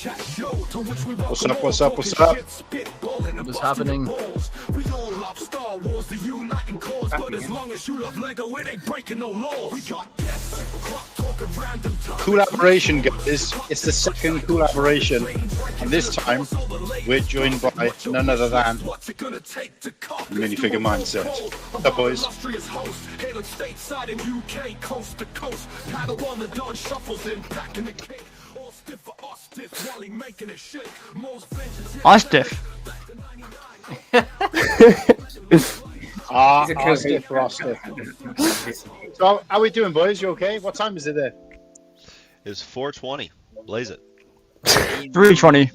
What's up, what's up, what's up? What's happening? Cool-laboration, guys. It's the second cool-laboration, and this time we're joined by none other than Minifig Mindset. What's up, boys? Ostiff. Ostiff. So, how we doing, boys? You okay? What time is it there? It's 4:20. Blaze it. 320.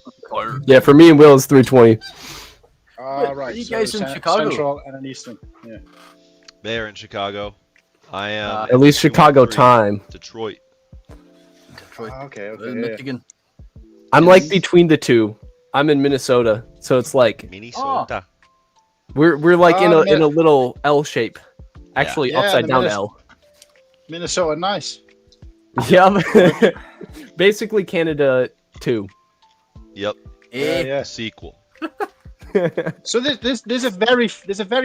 Yeah, for me and Will, it's 320. Right. You guys in Chicago? Central and an Eastern. Yeah. They're in Chicago. I am. At least Chicago time. Detroit. Okay. Michigan. I'm like between the two. I'm in Minnesota, so it's like Minnesota. we're like in a little L shape. Actually, Yeah, upside down Minnesota. L. Minnesota, nice. Yeah. Basically Canada too. Yep. Yeah. Sequel. So there's a very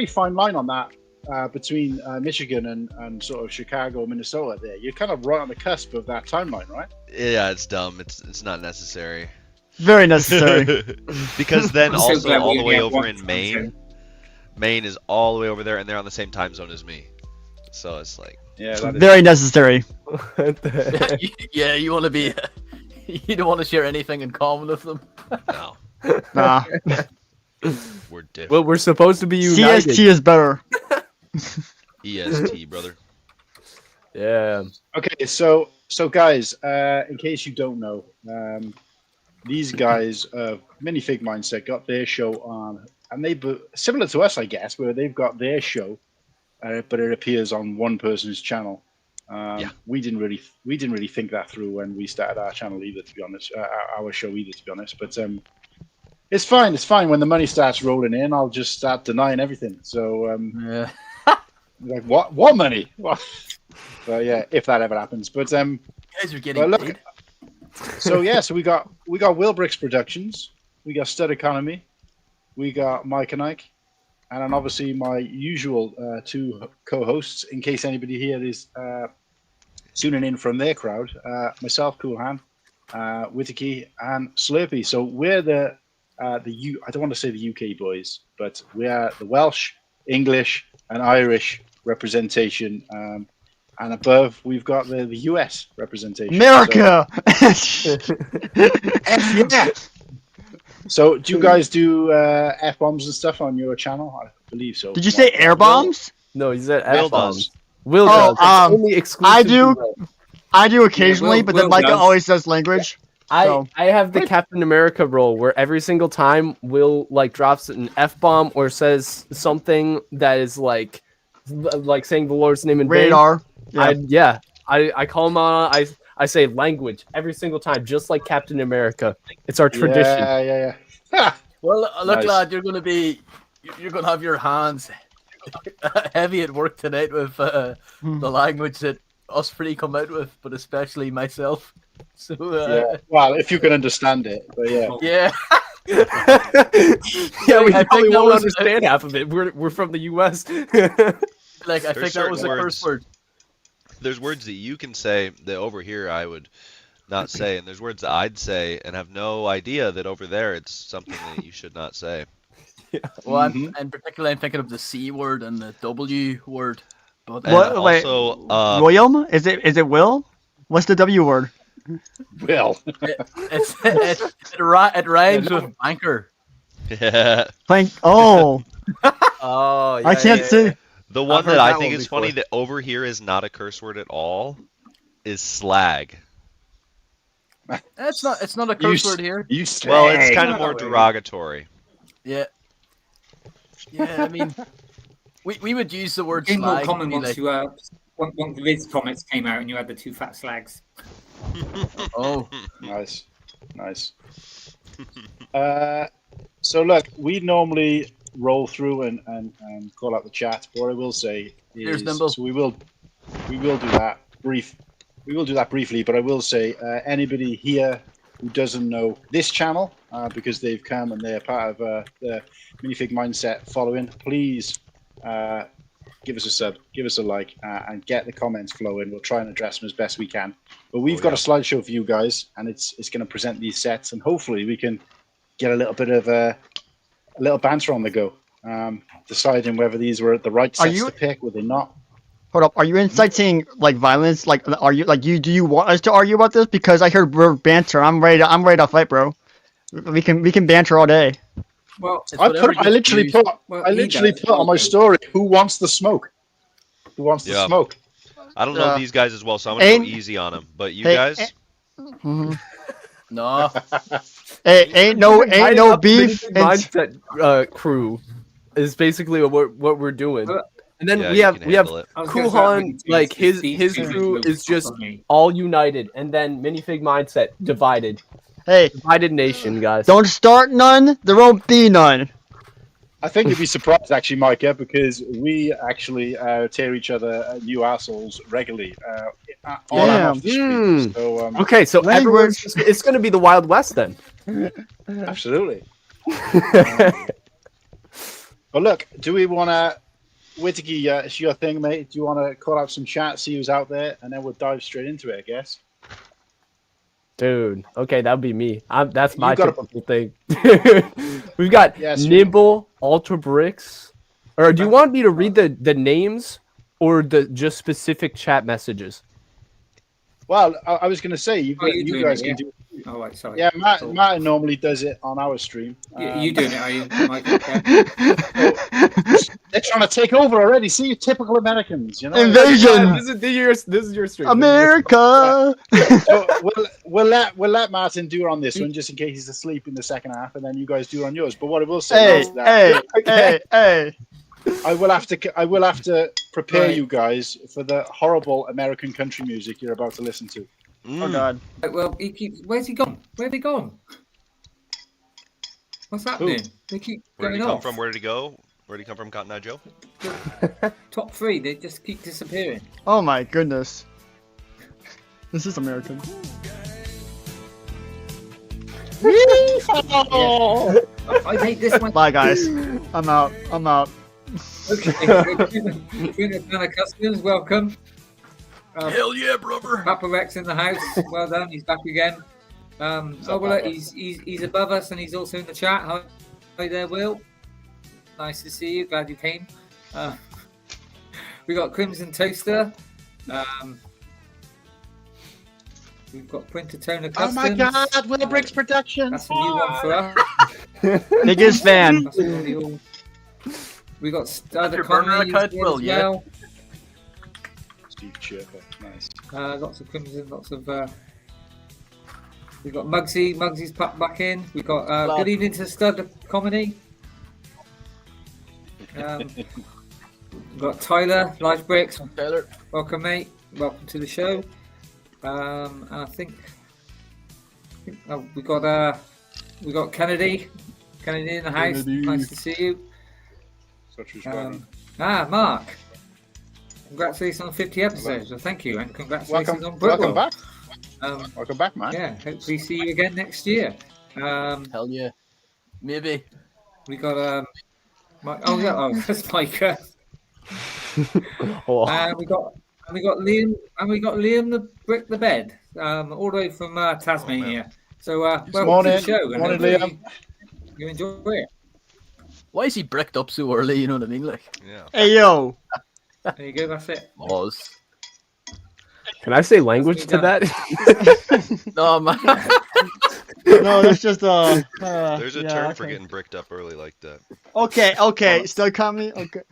fine line on that between Michigan and sort of Chicago, Minnesota. There, you're kind of right on the cusp of that timeline, right? Yeah, it's dumb. It's not necessary. Very necessary. Because then I'm so also glad all we the way have over one in Maine. Maine is all the way over there, and they're on the same time zone as me. So it's like. Yeah. That is... Very necessary. Yeah, you want to be. You don't want to share anything in common with them. No. Nah. We're different. Well, we're supposed to be united. CST is better. EST, brother. Yeah. Okay, so guys, in case you don't know, these guys, Minifig Mindset, got their show on, and similar to us, I guess, where they've got their show, but it appears on one person's channel. Yeah. We didn't really think that through when we started our channel either, to be honest, our show either, to be honest. But it's fine. It's fine. When the money starts rolling in, I'll just start denying everything. So Yeah. like what money? What? So yeah, if that ever happens. But You guys are getting look, paid. so yeah, so we got WillBricks Productions, we got Stud Economy, we got MicahNike, and then obviously my usual two co-hosts, in case anybody here is tuning in from their crowd, myself, Cool Han, Whittakee, and Slurpy. So we're the I don't want to say the UK boys, but we are the Welsh, English, and Irish representation. And above, we've got the US representation. America! Yeah. So do you guys do F-bombs and stuff on your channel? I believe so. Did you say air bombs? No, he said Will F-bombs. does. Will Oh, does. That's only exclusive to Will. I do occasionally, Will- but then Will Micah does. always does language. So. I have the Captain America role where every single time Will like drops an F-bomb or says something that is like saying the Lord's name in vain. Radar. Yeah. I call him on. I say language every single time, just like Captain America. It's our tradition. Yeah. Ha! Well, look, Nice. lad, you're gonna have your hands heavy at work tonight with the language that us three come out with, but especially myself. So Yeah. Well, if you can understand it, but yeah. yeah. Yeah, we I think probably that won't was- understand half of it. We're from the U.S. Like I There's think that was a certain curse words. word. There's words that you can say that over here I would not say, and there's words that I'd say and have no idea that over there it's something that you should not say. Well, Mhm. in particular, I'm thinking of the C word and the W word. But And What- wait, also, William? Is it Will? What's the W word? Well, it rhymes with banker. Plank. Oh, Oh, yeah, I can't see. the one heard that I that think one is funny before. that over here is not a curse word at all is slag. It's not a curse word here. You Well, it's slag. kind of more derogatory. Yeah. Yeah, I mean, we would use the word Became more slag. common be once like, you once the Viz comics came out and you had the two fat slags. oh, Nice. So look, we normally roll through and call out the chat. But what I will say Here's is, Nimble. so we will do that briefly. But I will say, anybody here who doesn't know this channel because they've come and they're part of the Minifig Mindset following, please give us a sub, give us a like, and get the comments flowing. We'll try and address them as best we can. But we've got a slideshow for you guys, and it's going to present these sets, and hopefully we can get a little bit of a little banter on the go, deciding whether these were the right sets to pick, were they not. Hold up, are you inciting like violence? Like, are you like do you want us to argue about this? Because I heard we're banter. I'm ready to fight, bro. We can banter all day. Well, I literally put on my story, who wants the smoke? Who wants the smoke? I don't know these guys as well, so I'm gonna go easy on them. But you guys, no. Hey, ain't no beef. Mindset crew is basically what we're doing. And then we have Cool Han, like his crew is just all united, and then Minifig Mindset divided. Hey, divided nation, guys. Don't start none, there won't be none. I think you'd be surprised, actually, Micah, because we actually tear each other new assholes regularly. On and off the street. So, okay, so everyone's it's going to be the Wild West then. Absolutely. But look, do we want to, Whittakee, it's your thing, mate. Do you want to call out some chat, see who's out there, and then we'll dive straight into it, I guess. Dude, okay, that would be me. That's my typical thing. We've got Nimble, WillBricks. Or do you want me to read the names or the just specific chat messages? Well, I was going to say, you guys can do. Oh, right, sorry. Yeah, Matt normally does it on our stream. You doing it, are you, Michael? They're trying to take over already. See, typical Americans, you know. Invasion. This is your stream. America. So we'll let Martin do it on this one, just in case he's asleep in the second half, and then you guys do it on yours. But what I will say is that hey. I will have to prepare you guys for the horrible American country music you're about to listen to. Oh God. Well, where's he gone? Where have he gone? What's happening? They keep where did going he come off. from? Where did he go? Where did he come from, Cotton Eye Joe? Top three, they just keep disappearing. Oh my goodness. This is American. I hate this one. Bye guys. I'm out. Okay, Queen Customs, welcome. Hell yeah, brother. Papa Rex in the house. Well done. He's back again. He's above us and he's also in the chat. Hi there, Will. Nice to see you. Glad you came. We got Crimson Toaster. We've got Printer Toner Customs. Oh my God, WillBricks Productions. That's a new one for us. Biggest fan. We got Your Comedy burner account, as Will, yeah. well. Steve Chirper, nice. Lots of Crimson, lots of. We've got Muggsy. Muggsy's popped back in. We've got good evening to Stud Comedy. We've got Tyler, WillBricks. Tyler. Welcome, mate. Welcome to the show. And I think we got Kennedy. Kennedy in the house. Nice to see you. Mark. Congratulations on 50 episodes. Well, thank you, and congratulations on Brooklyn. Welcome back. Welcome back, man. Yeah, hopefully see you again next year. Hell yeah. Maybe. We got that's Micah. We got Liam, and we got Liam the Brick the Bed, all the way from Tasmania. So welcome to the show. Morning, Liam. You enjoy it. Why is he bricked up so early? You know what I mean? Like, Yeah. Hey yo. There you go. That's it. Pause. Can I say language to that? No, man. No, that's just There's a term for getting bricked up early like that. Okay. Still coming. Okay.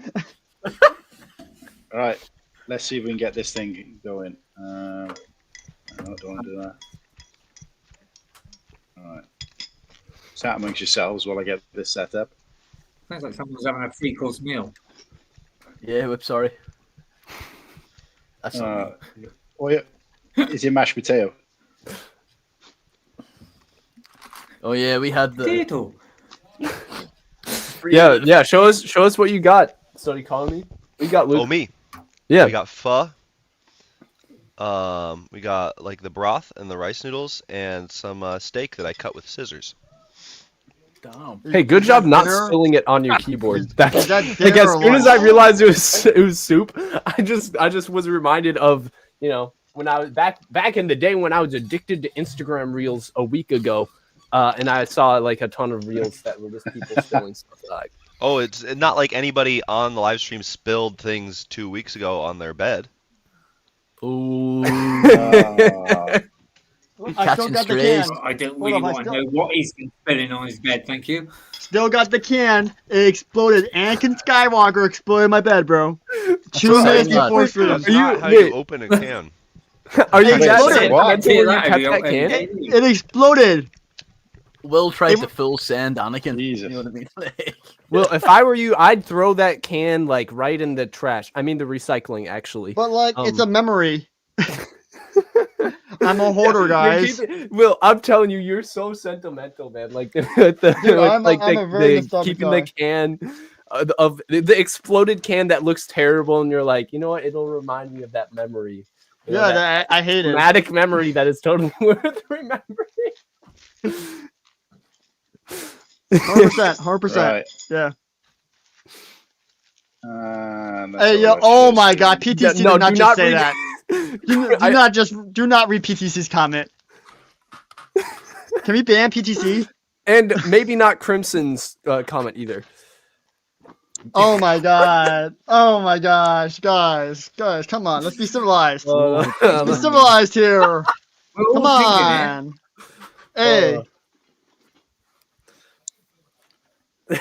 All right. Let's see if we can get this thing going. I don't want to do that. All right. Chat amongst yourselves while I get this set up. Sounds like someone's having a 3-course meal. Yeah, whip. Sorry. That's not me. Oh yeah. Is it mashed potato? Oh yeah, we had the. Potato. Yeah. Show us what you got. Study economy. We got Luke. Oh, me. Yeah. We got pho. We got like the broth and the rice noodles and some steak that I cut with scissors. Damn. Hey, good job not dinner? spilling it on your keyboard. Is That's that like dinner as or soon as lunch? I realized it was soup, I just was reminded of, you know, when I was back in the day when I was addicted to Instagram reels a week ago, and I saw like a ton of reels that were just people spilling stuff. Like, Oh, it's not like anybody on the live stream spilled things 2 weeks ago on their bed. Ooh. I still Catching got the strays. can. I don't Hold really on, I want to still- know what he's been spilling on his bed. Thank you. Still got the can. It exploded. Anakin Skywalker exploded in my bed, bro. 2 what I'm minutes saying, before lad. stream. That's Are you- not how wait. you open a can. are you Wait, that what? sentimental What? when you kept that can? It exploded. Will tried It- to full send Anakin. Jesus. You know what I mean? Like, Well, if I were you, I'd throw that can like right in the trash. I mean the recycling, actually. But like, it's a Um, memory. I'm a hoarder, You're guys. Will, I'm telling you, you're so sentimental, man. Like the Dude, I'm a very the nostalgic keeping guy. the can of the exploded can that looks terrible, and you're like, you know what? It'll remind me of that memory. You know, Yeah, that I hate it. traumatic memory that is totally worth remembering. 100%. 100%. Right. Yeah. That's Hey, all yo, I oh should my say. god, PTC No, did not do just not say read- that. Do not read PTC's comment. Can we ban PTC? And maybe not Crimson's comment either. Oh my god. Oh my gosh, guys, come on, let's be civilized. Let's be civilized here. We're Come all thinking it. on. Hey,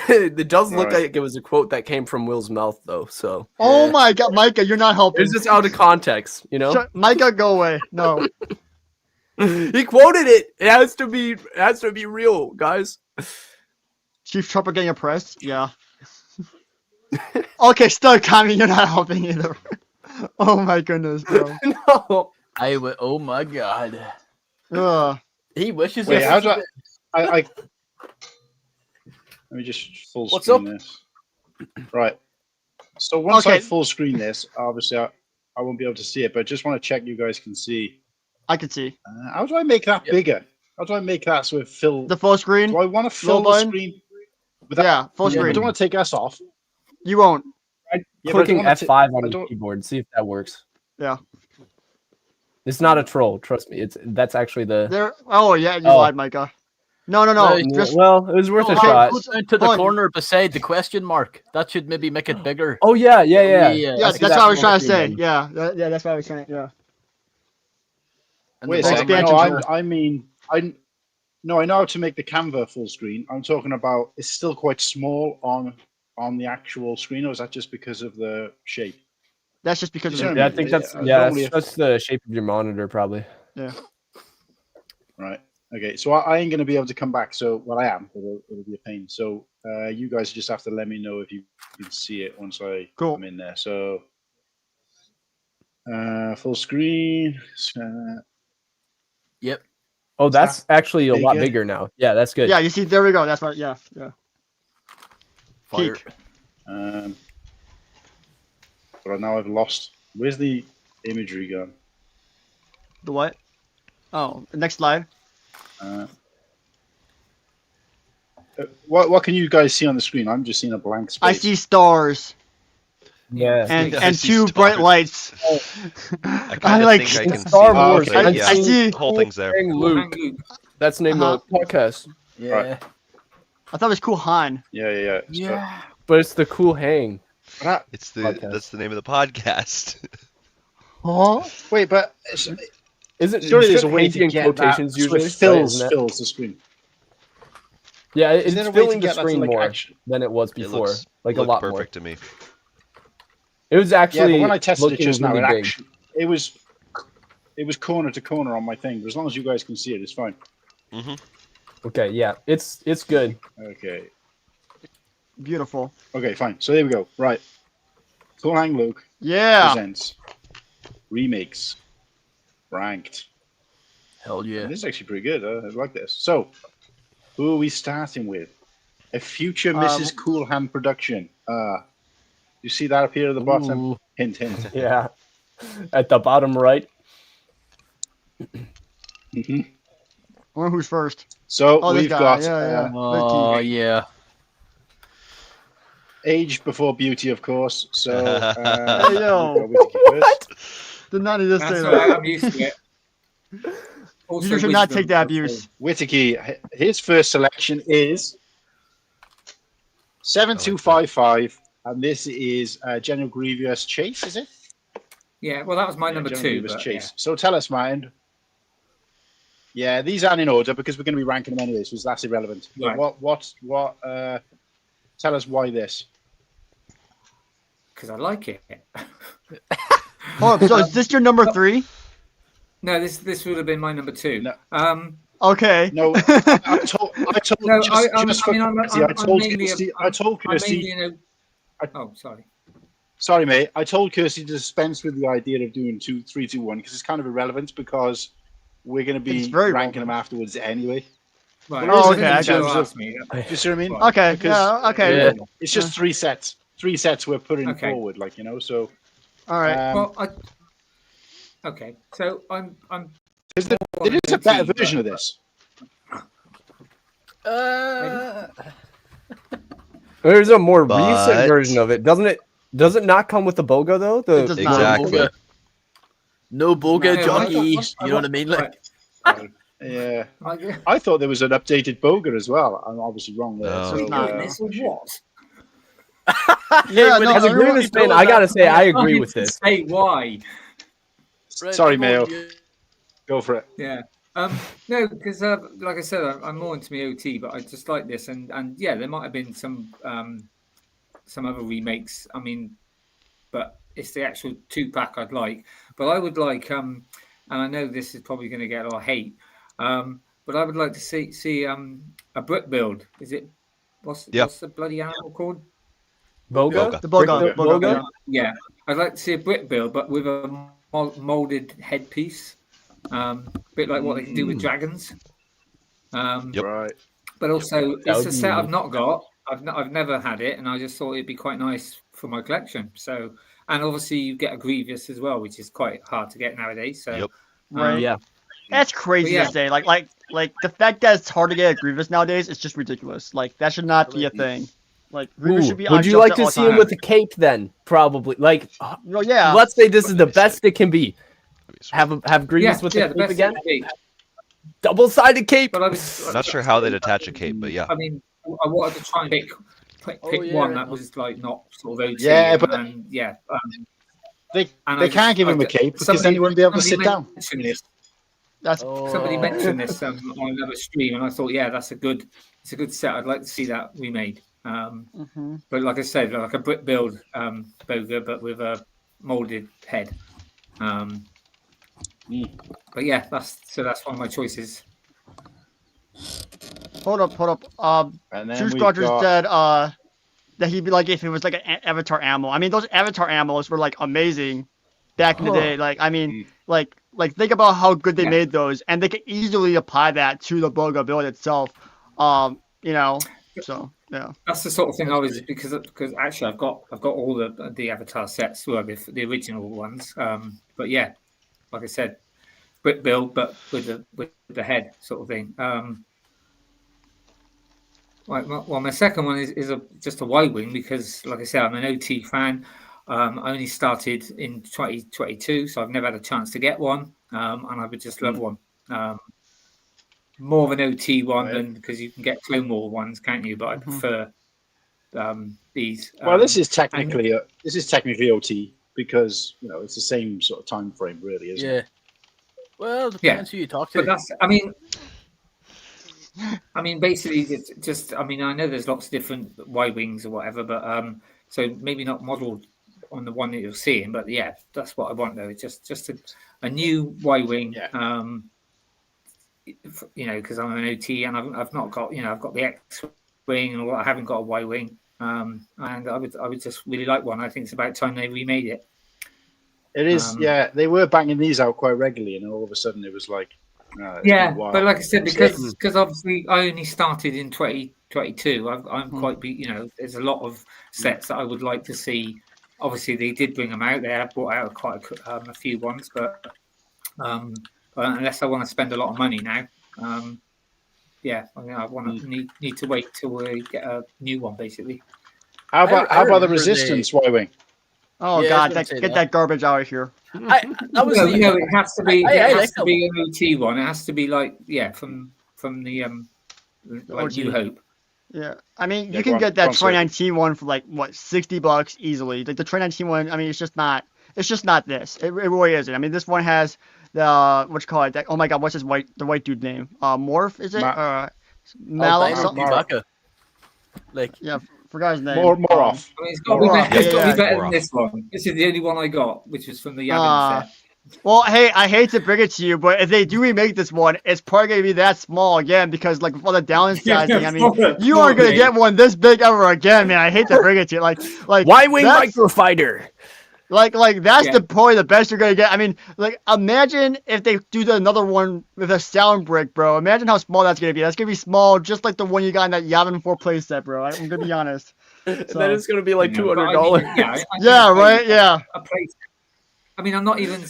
It does look Right. like it was a quote that came from Will's mouth, though. So oh my god, Micah, you're not helping. it's just out of context, you know. Micah, go away. No. He quoted it. It has to be real, guys. Chief Trumper getting oppressed? Yeah. Okay, Stud Kami, you're not helping either. Oh my goodness, bro. No. oh my god. Ugh. He wishes. Wait, it how was do a I? bit- Let me just full What's screen this. Right. So once I Okay. full screen this, obviously I won't be able to see it, but I just want to check you guys can see. I can see. How do I make that Yeah. bigger? How do I make that so it fill? The full screen? Do I want to fill the button? screen? With that? Yeah, full I screen. don't want to take us off. You won't. Yeah, but I Clicking don't wanna F5 I on your don't- keyboard. See if that works. Yeah. It's not a troll. Trust me. That's actually the. There. Oh yeah, you Oh. lied, Micah. No. No, Just Well, it was worth a Okay, shot. who's- Down to the Hold on. corner beside the question mark. That should maybe make it bigger. Oh yeah. Yeah, yeah, I that's see what that I was on trying the to say. screen Yeah, that's what I was trying. Yeah. And Wait a the second. bottom expansion right No, I mean, I know how to make the Canva full screen. I'm talking about it's still quite small on the actual screen, or is that just because of the shape? That's just because You of know the, what Yeah, I think that's Normally if- that's the shape of your monitor probably. Right. Okay. So I ain't going to be able to come back. So, well, I am, but it'll be a pain. So you guys just have to let me know if you can see it once I Cool. come in there. So full screen. Yep. Oh, that's actually a lot bigger? bigger now. Yeah, that's good. Yeah, you see, there we go. That's what. Yeah. Fire. Peak. But now I've lost. Where's the imagery gone? The what? Oh, next slide. What can you guys see on the screen? I'm just seeing a blank space. I see stars Yeah. and Yeah, I and see two bright stars. lights. I I kind of like. think I can Star see. Wars. Okay, I- yeah. I see- The whole thing's there. Saying Luke. That's the name of the podcast. Yeah. Right. I thought it was Cool Han. Yeah. Yeah. But it's the Cool Hang. So, It's the Podcast. that's the name of the podcast. Oh. wait, but Isn't surely there's a shouldn't way hang to be in get quotations that so usually? it fills Isn't it? fills the screen. Yeah, Is it's there a way to filling the get that to, screen like, more action? than it was It before. looks Like a looked lot perfect to me. more. It was Yeah, actually but when I tested it looking just now, really it big. actually it was corner to corner on my thing. But as long as you guys can see it, it's fine. hmm Okay, yeah, it's good. Okay. Beautiful. Okay, fine. So there we go. Right. Cool Han Luke Yeah. presents remakes ranked. Hell yeah. And this is actually pretty good. I like this. So, who are we starting with? A future Mrs. Cool Han production. You see that up here at the bottom? Ooh. Hint, hint. Yeah, at the bottom right. Mm-hmm. I wonder who's first. So Oh, this we've guy. got Yeah. Oh yeah. age before beauty, of course. So Hey, yo. we've got Whittakee first. Did not need to say That's that. all right, I'm used to it. Also, You should not wisdom take that before- abuse. Whittakee, his first selection is 7255, and this is General Grievous Chase, is it? Yeah, well, that was my number General 2. Grievous But, Chase. yeah. So tell us, Martin. Yeah, these aren't in order because we're going to be ranking them anyway, so that's irrelevant. Right. What? Tell us why this. Because I like it. Oh, so is this your number 3? No, this would have been my number 2. No. Okay. No, I told No, just for I'm clarity, I told mainly Kirsty. I'm Kirsty. mainly oh, sorry. Sorry, mate. I told Kirsty to dispense with the idea of doing 2, 3, 2, 1 because it's kind of irrelevant because we're going to It's be very ranking relevant. them afterwards anyway. Right. Oh, There okay, is in I terms got of- asked me. Do you see what I mean? Okay. Because, Yeah. Okay. Yeah. It's just 3 sets. 3 sets we're putting Okay. forward, like, you know. So, All right. Well, okay. So I'm. there is a better version of this. There's a more But- recent version of it, doesn't it? Does it not come with the BOGO though? It does not. Exactly. No boga No, jockey. I You know what I mean? Like, Sorry. Yeah. I- I thought there was an updated Boga as well. I'm obviously wrong there. No. So, It's not. This or what? Yeah. No. As a Grievous fan, I gotta say I agree need with to this. Say why? Sorry, Mayo. Go for it. Yeah. No, because like I said, I'm more into my OT, but I just like this, and yeah, there might have been some other remakes. I mean, but it's the actual 2-pack I'd like. But I would like, and I know this is probably going to get a lot of hate, but I would like to see a brick build. Is it what's the bloody animal called? BOGO? The BOGO. BOGO? Yeah, I'd like to see a brick build, but with a molded headpiece. A bit like what they can do with dragons. Yep. Right. But also, That it's would a be set I've neat. not got. I've never had it, and I just thought it'd be quite nice for my collection. So, and obviously you get a Grievous as well, which is quite hard to get nowadays. So, Yep. Right. Yeah. That's crazy But yeah. to say. Like the fact that it's hard to get a Grievous nowadays is just ridiculous. Like that should not be a thing. Like Grievous Ooh, should be. would on you shelf like at to all see him times. with a cape then? Probably. Like, Well, yeah. let's say this is the best it can be. Have Grievous yeah, with yeah, the the cape best again? it could be. Double-sided cape. But I was, I'm not sure how they'd attach a cape, but yeah. I mean, I wanted to try and pick yeah, one right. that was like not sort of OT. Yeah, and, but- and yeah, They and they I can't just- give him I a just- cape because somebody- then he wouldn't be able to sit somebody down. mentioned this. That's Somebody Oh. mentioned this on another stream, and I thought, yeah, it's a good set. I'd like to see that remade. Mhm. But like I said, like a brick build Boga, but with a molded head. But yeah, that's one of my choices. Hold up. And then Juice we've Rogers got, said that he'd be like if it was like an Avatar ammo. I mean, those Avatar ammos were like amazing back in the day. Like, I mean, like think about how good they Yeah. made those, and they could easily apply that to the Boga build itself. You know, so yeah. That's the sort of thing I was because actually I've got all the Avatar sets, well, the original ones. But yeah, like I said, brick build, but with the head sort of thing. Well, my second one is just a Y-wing because, like I said, I'm an OT fan. I only started in 2022, so I've never had a chance to get one, and I would just love one. More of an OT one than because you can get Clone War ones, can't you? But I prefer these. well, this is technically OT because you know it's the same sort of time frame, really, isn't Yeah. it? Well, depends who you talk to. But that's, I mean, basically, it's just, I mean, I know there's lots of different Y wings or whatever, but so maybe not modeled on the one that you're seeing, but yeah, that's what I want though. It's just a new Y wing. Yeah. because I'm an OT and I've not got, I've got the X wing and I haven't got a Y wing. And I would just really like one. I think it's about time they remade it. It is, they were banging these out quite regularly, and all of a sudden it was like, but like I said, because obviously I only started in 2022. I'm quite, there's a lot of sets that I would like to see. Obviously, they did bring them out. They have brought out quite a few ones, but unless I want to spend a lot of money now, I need to wait till we get a new one, basically. How about the Resistance Y-wing? Oh God, get that garbage out of here. It has to be. It has to be an OT one. It has to be from the New Hope. Yeah, I mean, you can get that 2019 one for like what, $60 easily. Like the 2019 one, I mean, it's just not this. It really isn't. I mean, this one has the oh my God, what's the white dude name? Morph, is it? Chewbacca. Forgot his name. More off. I mean, it's got to be better than this one. This is the only one I got, which is from the Yavin set. Well, hey, I hate to bring it to you, but if they do remake this one, it's probably going to be that small again because, like, with all the downsizing, I mean, you aren't going to get one this big ever again, man. I hate to bring it to you. Like Y-wing microfighter. Like that's probably the best you're going to get. I mean, like, imagine if they do another one with a sound brick, bro. Imagine how small that's going to be. That's going to be small, just like the one you got in that Yavin 4 playset, bro. I'm going to be honest. So, then it's going to be like $200. A place. I mean, I'm not even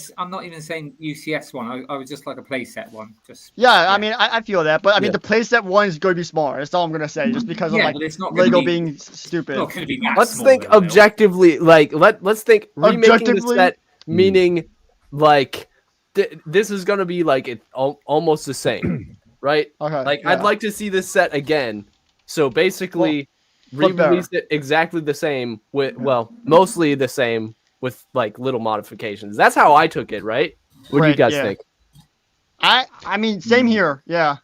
saying UCS one. I was just like a playset one. I mean, I feel that, but I mean, the playset one is going to be smaller. That's all I'm going to say, just because of Lego being stupid. Let's think objectively. Like, let's think remaking the set, meaning like this is going to be like almost the same, right? Okay. Like, I'd like to see this set again. So basically, re-release it exactly the same with mostly the same. With like little modifications. That's how I took it, right? What do you guys think? I mean, same here. Yeah.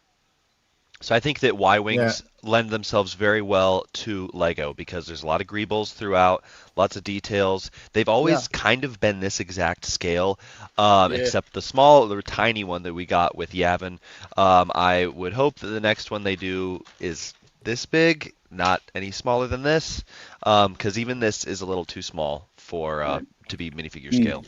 So I think that Y-wings lend themselves very well to Lego because there's a lot of greebles throughout, lots of details. They've always kind of been this exact scale, except the tiny one that we got with Yavin. I would hope that the next one they do is this big, not any smaller than this, because even this is a little too small for to be minifigure scale.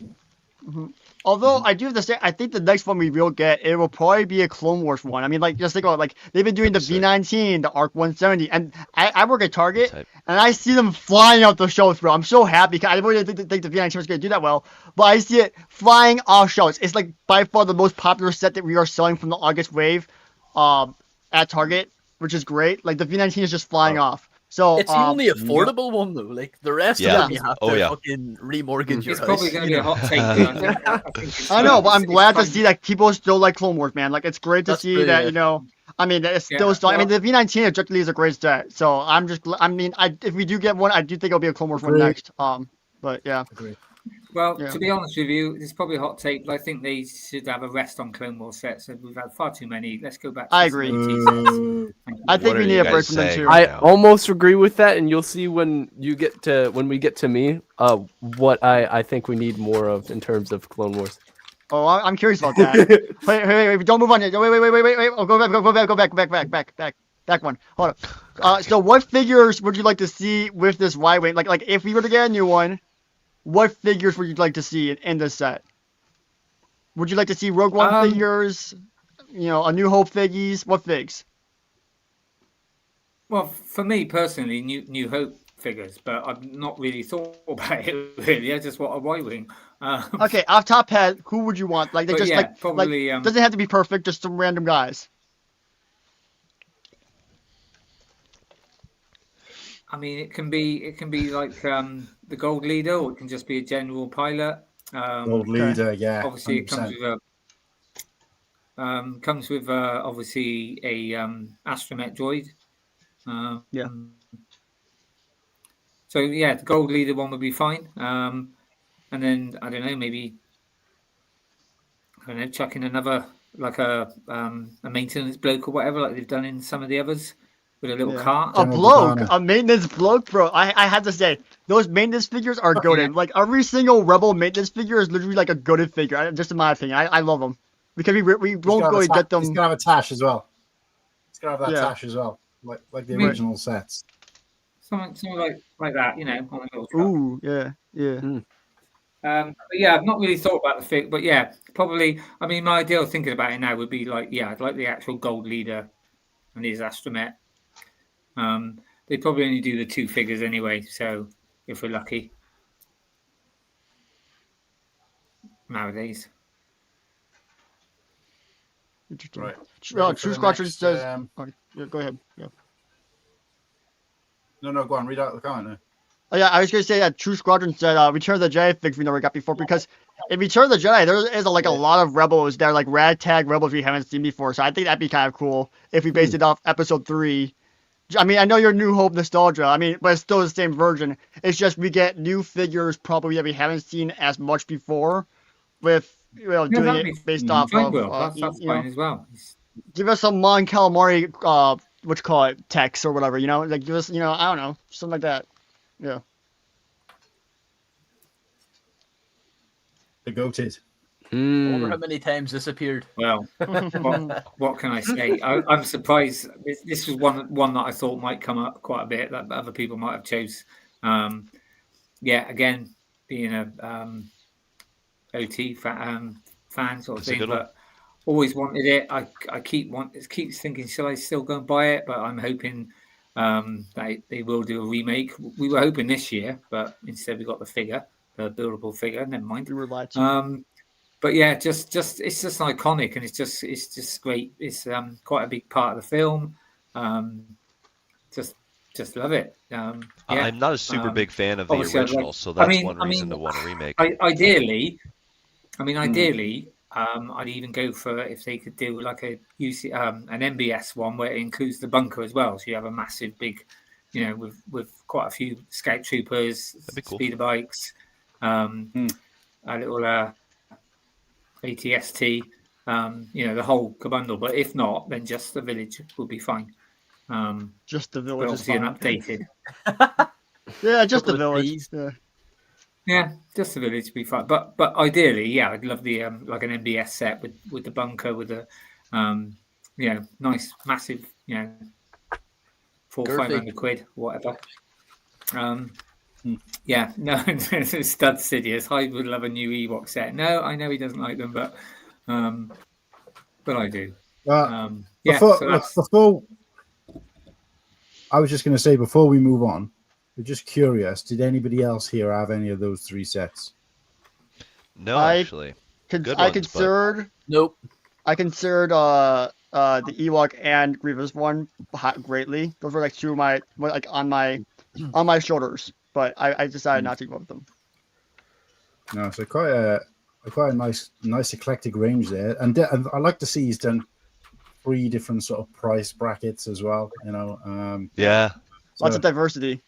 Mm-hmm. Although I do have to say, I think the next one we will get, it will probably be a Clone Wars one. I mean, like, just think about like they've been doing the V19, the ARC 170, and I work at Target, and I see them flying out the shelves, bro. I'm so happy because I really didn't think the V19 was going to do that well, but I see it flying off shelves. It's like by far the most popular set that we are selling from the August wave, at Target, which is great. Like the V19 is just flying off. So it's the only affordable one though. Like the rest of them, you have to fucking remortgage your house. It's probably going to be a hot take. I know, but I'm glad to see that people still like Clone Wars, man. Like it's great to see that I mean, it's still strong. I mean, the V19 objectively is a great set. So if we do get one, I do think it'll be a Clone Wars one next. But yeah. Agreed. Well, to be honest with you, it's probably a hot take, but I think they should have a rest on Clone Wars sets. We've had far too many. Let's go back to I agree. I think we need a break from them too. I almost agree with that, and you'll see when we get to me, what I think we need more of in terms of Clone Wars. Oh, I'm curious about that. wait, don't move on yet. Wait. Oh, go back one. Hold on. So what figures would you like to see with this Y-wing? Like if we were to get a new one, what figures would you like to see in this set? Would you like to see Rogue One figures? A New Hope figures? What figs? Well, for me personally, New Hope figures, but I've not really thought about it. Really, I just want a Y-wing. Okay, off top head, who would you want? Like probably. Doesn't have to be perfect, just some random guys. I mean, it can be like the Gold Leader, or it can just be a general pilot. Gold Leader, yeah. Obviously, 100%. it comes with obviously a astromech droid. So yeah, the Gold Leader one would be fine. And then I don't know, maybe chuck in another like a maintenance bloke or whatever, like they've done in some of the others. With a little cart. A maintenance bloke, bro. I had to say, those maintenance figures are goated. Like every single Rebel maintenance figure is literally like a goated figure. Just in my opinion, I love them. because we won't go and get them. It's gonna have a tash as well. It's gonna have that Yeah. tash as well, like the original sets. Something like that, you know, on a little truck. Ooh, yeah. But yeah, I've not really thought about the fig, but yeah, probably. I mean, my ideal thinking about it now would be like, yeah, I'd like the actual gold leader and his Astromet. They probably only do the 2 figures anyway, so if we're lucky nowadays. Interesting. Right. True Squadron says. Yeah, go ahead. Yeah. No, go on. Read out the comment now. Oh yeah, I was gonna say that True Squadron said Return of the Jedi figs we never got before, because in Return of the Jedi there is a lot of rebels that are like ragtag rebels we haven't seen before. So I think that'd be kind of cool if we based it off Episode 3. I mean, I know your New Hope nostalgia. I mean, but it's still the same version. It's just we get new figures probably that we haven't seen as much before, with doing it based off of. That's fine as well. Give us some Mon Calamari, what you call it, text or whatever. You know, like give us, I don't know, something like that. Yeah. The goated. I wonder how many times this appeared. Well, what can I say? I'm surprised. This was one that I thought might come up quite a bit that other people might have chose. Yeah, again, being a OT fan sort of thing, but always wanted it. I keep thinking, shall I still go and buy it? But I'm hoping that they will do a remake. We were hoping this year, but instead we got the figure, the buildable figure. Never mind. But yeah, just it's just iconic, and it's just great. It's quite a big part of the film. Just love it. Yeah. I'm not a super big fan of the original, so that's one reason to want a remake. Ideally, I'd even go for if they could do like an MBS one where it includes the bunker as well. So you have a massive big, with quite a few scout troopers, cool. speeder bikes, a little ATST, the whole kabundle. But if not, then just the village will be fine. Just the village is fine. fine. Updated. Yeah, just the village. Yeah, just the village would be fine. But ideally, yeah, I'd love the like an MBS set with the bunker with the nice massive, £400-500 whatever. Yeah, no, Stud Sidious. I would love a new Ewok set. No, I know he doesn't like them, but I do. Before I was just going to say, before we move on, we're just curious. Did anybody else here have any of those 3 sets? No, actually. Nope. I considered the Ewok and Grievous one greatly. Those were like 2 of my on my shoulders, but I decided not to go with them. No, so quite a nice eclectic range there, and I like to see he's done 3 different sort of price brackets as well. Yeah, lots of diversity.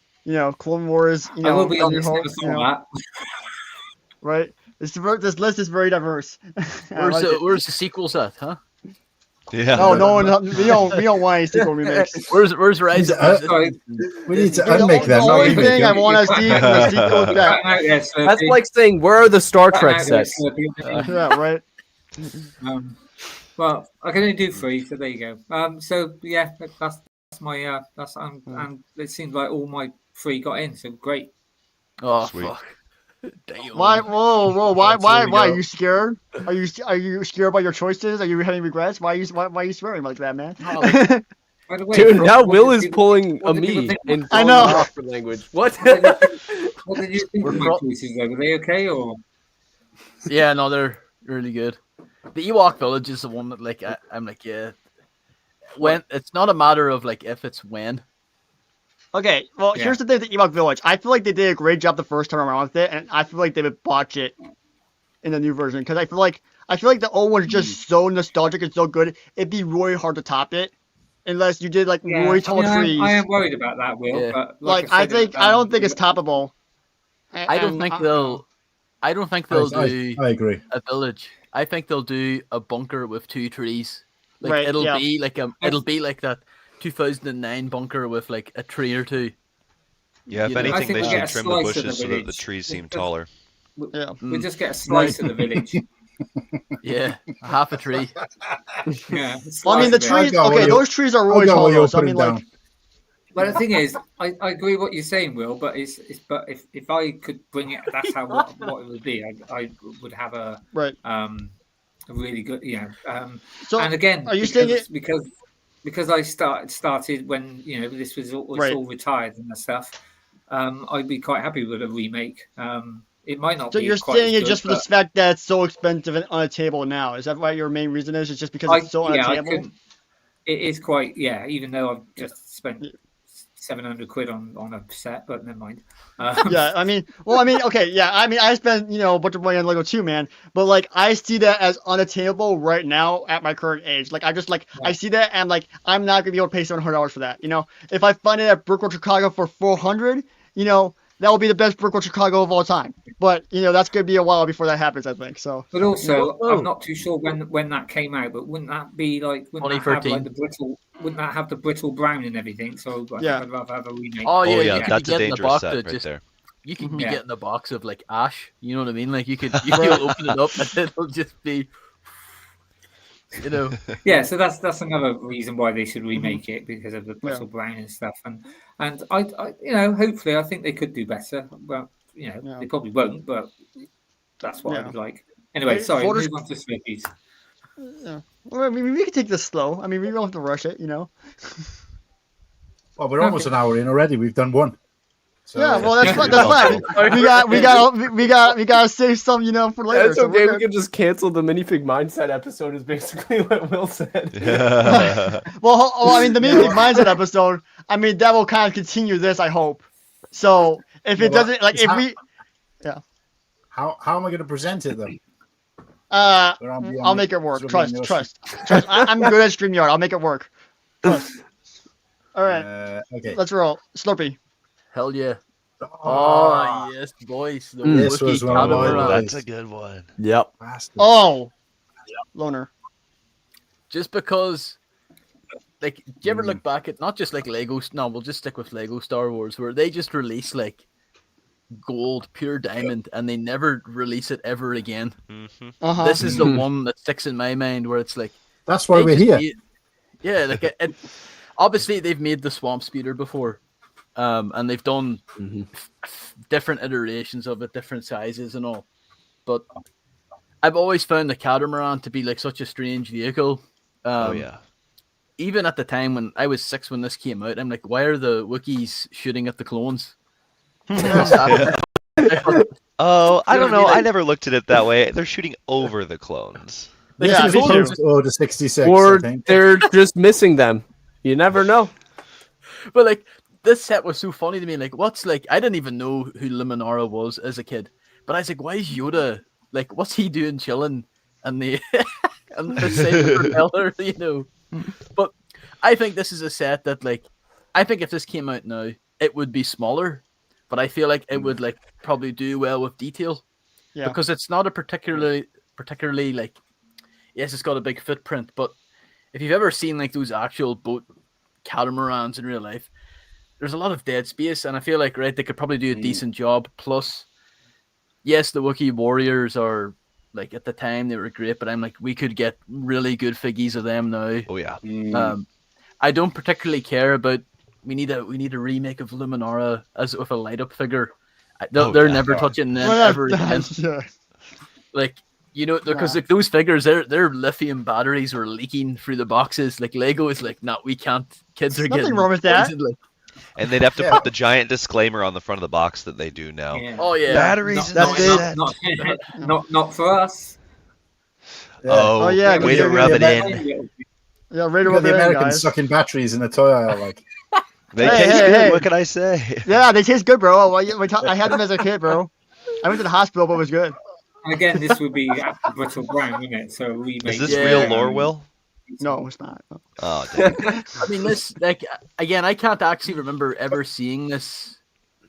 Clone Wars. I will be honest, never thought that. Right. This list is very diverse. Where's the sequels at, huh? Yeah. No, we don't want any sequel remakes. Where's Rise? We need to unmake them. The only thing I want to see in the sequel is that. That's like saying, where are the Star Trek sets? Yeah, right. Well, I can only do 3, so there you go. So yeah, that's my and it seems like all my 3 got in, so great. Oh, sweet. fuck. Damn. Why? Whoa! Why? Are you scared? Are you scared by your choices? Are you having regrets? Why are you swearing like that, man? By the way, Dude, now Will is pulling a me and I know off for language. What? What did you think of my choices? Were they okay or? Yeah, no, they're really good. The Ewok Village is the one that I'm like, yeah. When it's not a matter of like if, it's when. Okay, well, here's the thing with the Ewok Village. I feel like they did a great job the first time around with it, and I feel like they would botch it in the new version, because I feel like the old one's just so nostalgic and so good, it'd be really hard to top it, unless you did really tall trees. I am worried about that, Will. Yeah. But I don't think it's toppable. I don't think they'll do. I agree. A village. I think they'll do a bunker with 2 trees. Right, it'll be like that 2009 bunker with like a tree or 2. Yeah, if anything, they should trim the bushes so that the trees seem taller. We'll just get a slice of the village. Yeah, half a tree. Yeah. Well, I mean, the trees. Okay, those trees are really tall. Though, so I mean, like. But the thing is, I agree what you're saying, Will. But but if I could bring it, that's how what it would be. I would have a really good, So and again, are you saying it because I started when this was all retired and stuff. I'd be quite happy with a remake. It might not. So be you're quite saying as it just for good, the fact that it's so expensive and on a table now. Is that why your main reason is? It's just because it's so on a table? It is quite, even though I've just spent 700 quid on a set, but never mind. Yeah, I mean, okay, yeah, I mean, I spent, a bunch of money on Lego too, man, but, like, I see that as unattainable right now at my current age. Like, I just, like, I see that, and, like, I'm not gonna be able to pay $700 for that, If I find it at Brickworld Chicago for $400, that will be the best Brickworld Chicago of all time. But, that's gonna be a while before that happens, I think, so. But also, I'm not too sure when that came out, but wouldn't that be, like, wouldn't that have, like, wouldn't that have the brittle brown and everything? So I think I'd rather have a remake. Oh yeah, that's a dangerous set right there. You could be getting a box of like ash. You know what I mean? Like you could open it up and it'll just be, Yeah, so that's another reason why they should remake it, because of the brittle brown and stuff. And I hopefully I think they could do better. Well, they probably won't, but that's what I would like. Anyway, sorry, move on to Slurpees. Yeah. Well, I mean, we can take this slow. I mean, we don't have to rush it, Well, we're almost an hour in already. We've done one. So, yeah, well, that's fine. we got to save some, for later. That's okay. We can just cancel the minifig mindset episode. Is basically what Will said. Well, I mean, the minifig mindset episode. I mean, that will kind of continue this. I hope. So if it doesn't, like, if we, How am I going to present it then? I'll make it work. Trust. I'm good at StreamYard. I'll make it work. Trust. All right. Okay. Let's roll. Slurpy. Hell yeah. Oh yes, boys. This was one of mine. That's a good one. Yep. Oh. Loner. Just because, like, do you ever look back at not just like Lego? No, we'll just stick with Lego Star Wars, where they just release like gold, pure diamond, and they never release it ever again. Mm-hmm. This is the one that sticks in my mind, where it's like that's why we're here. Like it, obviously they've made the Swamp Speeder before, and they've done different iterations of it, different sizes and all. But I've always found the catamaran to be like such a strange vehicle. Even at the time when I was 6 when this came out, I'm like, why are the Wookiees shooting at the clones? Oh, I don't know. I never looked at it that way. They're shooting over the clones. The 66. Or they're just missing them. You never know. But like this set was so funny to me. Like, I didn't even know who Luminara was as a kid. But I was like, why is Yoda like? What's he doing chilling? And the saber propeller, But I think this is a set that, like, I think if this came out now, it would be smaller. But I feel like it would like probably do well with detail, because it's not a particularly like, yes, it's got a big footprint. But if you've ever seen like those actual boat catamarans in real life, there's a lot of dead space, and I feel like they could probably do a decent job. Plus, yes, the Wookiee warriors are like at the time they were great, but I'm like we could get really good figgies of them now. Oh yeah. I don't particularly care about. We need a remake of Luminara as with a light up figure. They're never touching them ever again. Like because like those figures, their lithium batteries were leaking through the boxes. Like Lego is like, no, we can't. Kids are nothing getting wrong with that. poisoned, like. And they'd have to put the giant disclaimer on the front of the box that they do now. Yeah. Oh yeah, batteries. Not for us. Yeah. Oh yeah, way to rub it in. Yeah, right over the there, Americans guys. sucking batteries in the toy aisle, like. They taste good. What can I say? Yeah, they taste good, bro. I had them as a kid, bro. I went to the hospital, but it was good. And again, this would be brittle brown, wouldn't it? So we is this real lore, Will? No, it's not. No. Oh, damn. I mean, this like again, I can't actually remember ever seeing this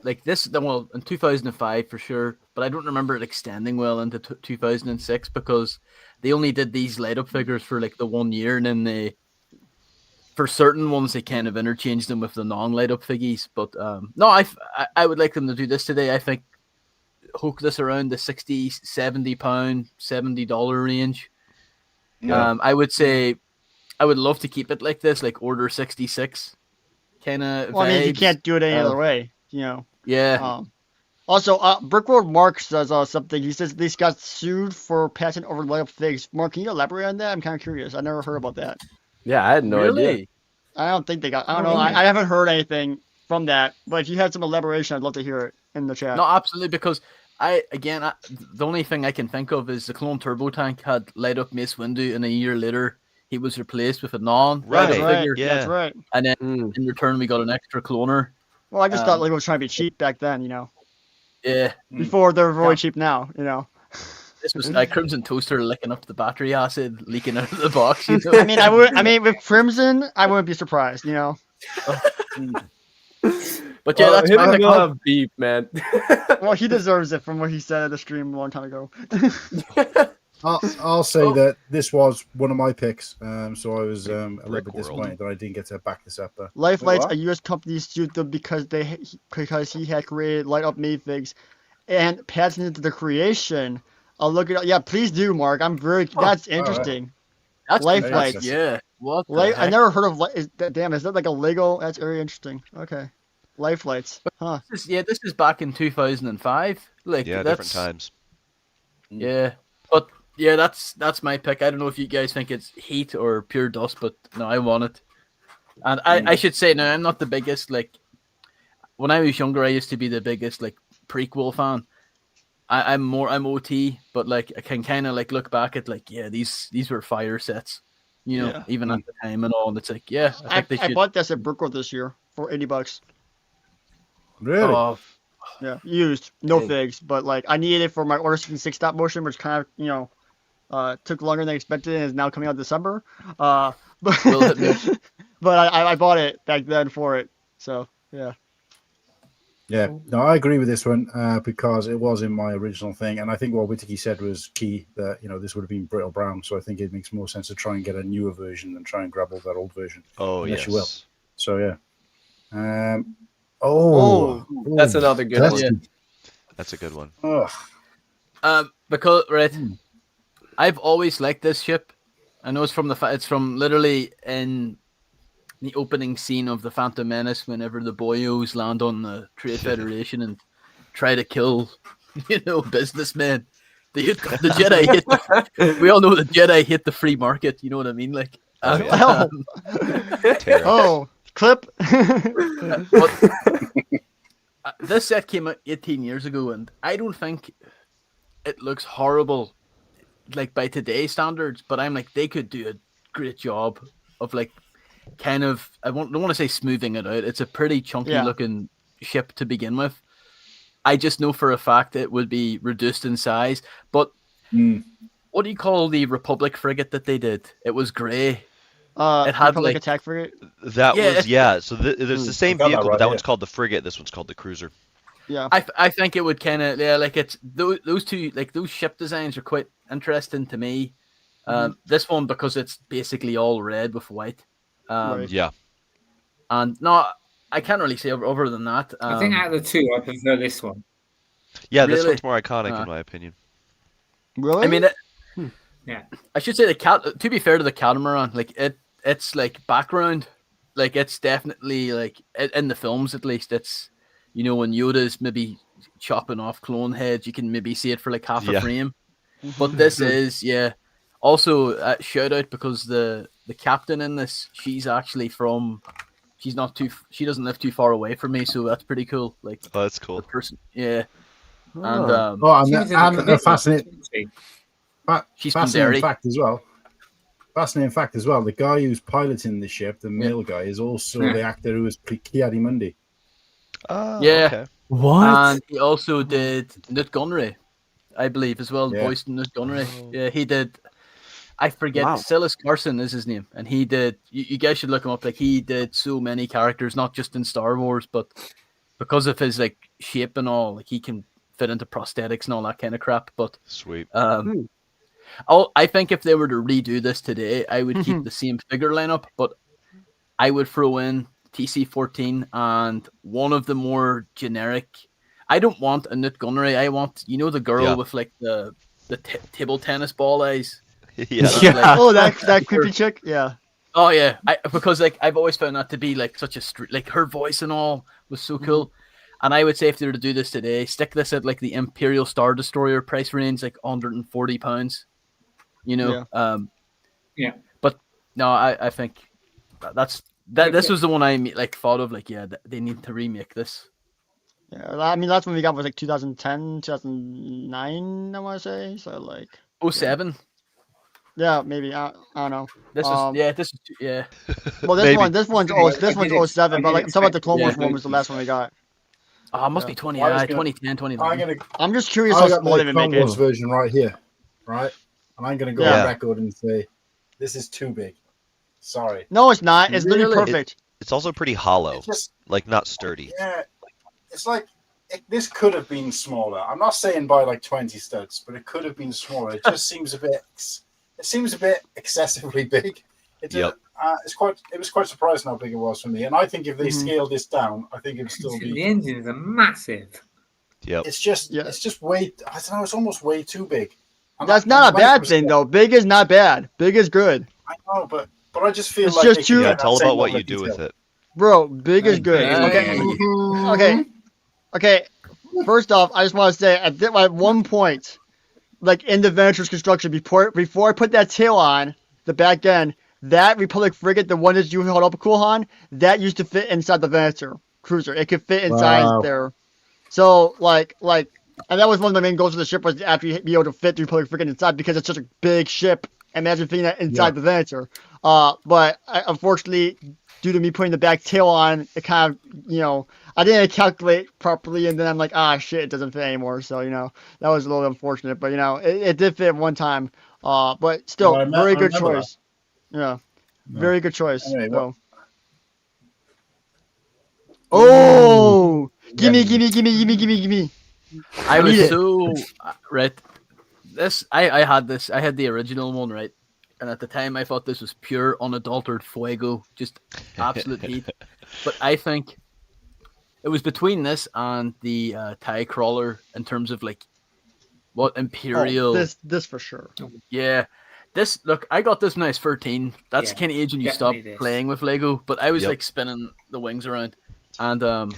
like this. Well, in 2005 for sure, but I don't remember it extending well into 2006 because they only did these light up figures for like the 1 year, and then for certain ones they kind of interchanged them with the non light up figgies. But no, I would like them to do this today. I think hook this around the 60, 70 pound, $70 range. Yeah. I would say I would love to keep it like this, like Order 66 kind of. Well, I mean, you can't do it any other way, Yeah. Also, Brickworld Mark says something. He says these got sued for patent over layup figs. Mark, can you elaborate on that? I'm kind of curious. I never heard about that. Yeah, I had no idea. I don't think they got. I don't know. I haven't heard anything from that. But if you had some elaboration, I'd love to hear it in the chat. No, absolutely, because the only thing I can think of is the clone turbo tank had light up Mace Windu, and a year later he was replaced with a figure. Yeah, that's right. And then in return we got an extra cloner. Well, I just thought Lego was trying to be cheap back then, Yeah. Before they're really cheap now, This was like Crimson Toaster licking up the battery acid leaking out of the box. I mean, with Crimson, I wouldn't be surprised, But yeah, that's him my and love beef, man. Well, he deserves it from what he said at the stream a long time ago. I'll say that this was one of my picks, so I was a little bit disappointed that I didn't get to back this up. Lifelights, a U.S. company, sued them because he had created light up minifigs and patented the creation. I'll look it up. Yeah, please do, Mark. That's interesting. That's Lifelights. Yeah. What? I never heard of. Is that like a Lego? That's very interesting. Okay. Lifelights. Huh. This is back in 2005. Like, yeah, that's different times. Yeah, but yeah, that's my pick. I don't know if you guys think it's heat or pure dust, but no, I want it. And I should say now, I'm not the biggest, like, when I was younger, I used to be the biggest, like, prequel fan. I'm OT, but like I can kind of like look back at like, yeah, these were fire sets, even at the time and all. And it's like, yeah, I bought this at Brookwood this year for $80. Really? Yeah, used, no figs, but like I needed it for my Order 66 stop motion, which kind of took longer than expected and is now coming out December. But I bought it back then for it, so yeah. Yeah, no, I agree with this one because it was in my original thing, and I think what Whittakee said was key. That this would have been brittle brown, so I think it makes more sense to try and get a newer version than try and grab all that old version. Oh yes, you will. So yeah. That's another good one. Yeah. That's a good one. Because I've always liked this ship. I know it's from literally in the opening scene of the Phantom Menace, whenever the boyos land on the Trade Federation and try to kill, businessmen. The Jedi hit. We all know the Jedi hit the free market. You know what I mean? Like, clip. But, this set came out 18 years ago, and I don't think it looks horrible, like by today's standards. But I'm like, they could do a great job of like, kind of. Don't want to say smoothing it out. It's a pretty chunky looking ship to begin with. I just know for a fact it would be reduced in size. But what do you call the Republic frigate that they did? It was grey. It had Republic attack frigate. That was So there's the same vehicle, but that one's called the frigate. This one's called the cruiser. Yeah, I think it would kind of like it's those two, like those ship designs are quite interesting to me. This one because it's basically all red with white. Yeah, and no, I can't really say other than that. I think out of the two, I prefer this one. Yeah, this one's more iconic in my opinion. Really? I mean, yeah. I should say to be fair to the catamaran, like it's like background, like it's definitely like in the films at least. It's when Yoda's maybe chopping off clone heads, you can maybe see it for like half a frame. But this is also shout out because the captain in this, she doesn't live too far away from me, so that's pretty cool. Like, oh, that's cool. The person, and a fascinating. She's fascinating fact as well. Fascinating fact as well. The guy who's piloting the ship, the male guy, is also the actor who was Ki-Adi-Mundi. Okay. What? And he also did Newt Gunray, I believe, as well. Voiced Newt Gunray. Yeah, he did. I forget. Silas Carson is his name, and he did. You guys should look him up. Like, he did so many characters, not just in Star Wars, but because of his like shape and all, like he can fit into prosthetics and all that kind of crap. But sweet. I think if they were to redo this today, I would keep the same figure lineup, but I would throw in TC-14 and one of the more generic. I don't want a Newt Gunray. I want, the girl Yeah. with like the table tennis ball eyes. Yeah. Like, Oh, that creepy chick. Yeah. oh yeah, because like I've always found that to be like such a like her voice and all was so cool. And I would say if they were to do this today, stick this at like the Imperial Star Destroyer price range, like £140. Yeah. But no, I think this was the one I like thought of. Like, yeah, they need to remake this. Yeah, I mean, that's when we got was like 2010, 2009, I want to say. So like 07. Yeah, maybe. I don't know. This is yeah. Well, Maybe. this one's 07, but like I'm talking about the Clone Wars one was the last one we got. Oh, it must be 2010, 2009. I'm just curious I how got small they the would make Clone Wars it. version right here, right? And I'm going to go Yeah. on record and say this is too big. Sorry. No, it's not. It's literally Really? perfect. It's also pretty hollow, It's just like not sturdy. yeah. It's like this could have been smaller. I'm not saying by like 20 studs, but it could have been smaller. It just seems a bit. It seems a bit excessively big. It was quite surprising how big it was for me. And I think if they scaled this down, I think it would still The be. engines are massive. Yep. It's just way. I don't know. It's almost way too big. That's not a bad thing though. Big is not bad. Big is good. I know, but I just feel It's like just they could too- Yeah, get it's that all same about what level you of do with detail. it. Bro, big is good. Yeah. Okay. First off, I just want to say at one point, like in the Venture's construction, before I put that tail on the back end, that Republic frigate, the one that you held up, Cool Han, that used to fit inside the Venture cruiser. It could fit inside Wow. there. So and that was one of the main goals of the ship was to actually be able to fit the Republic frigate inside because it's such a big ship. Imagine fitting that inside the Venture. But unfortunately, due to me putting the back tail on, it kind of, I didn't calculate properly, and then I'm like, shit, it doesn't fit anymore. So, that was a little unfortunate, but, it did fit one time. But still, Well, very good remember choice. Yeah. Very good choice. Anyway, though. Oh! Gimme. I was Eat it. so right. I had the original one, right? And at the time I thought this was pure unadulterated fuego, just absolute heat. But I think it was between this and the TIE crawler in terms of like what Imperial. This for sure. Yeah. Look, I got this when I was 13. That's kind of age when you stop definitely this. playing with Lego. But I was like spinning the wings around, and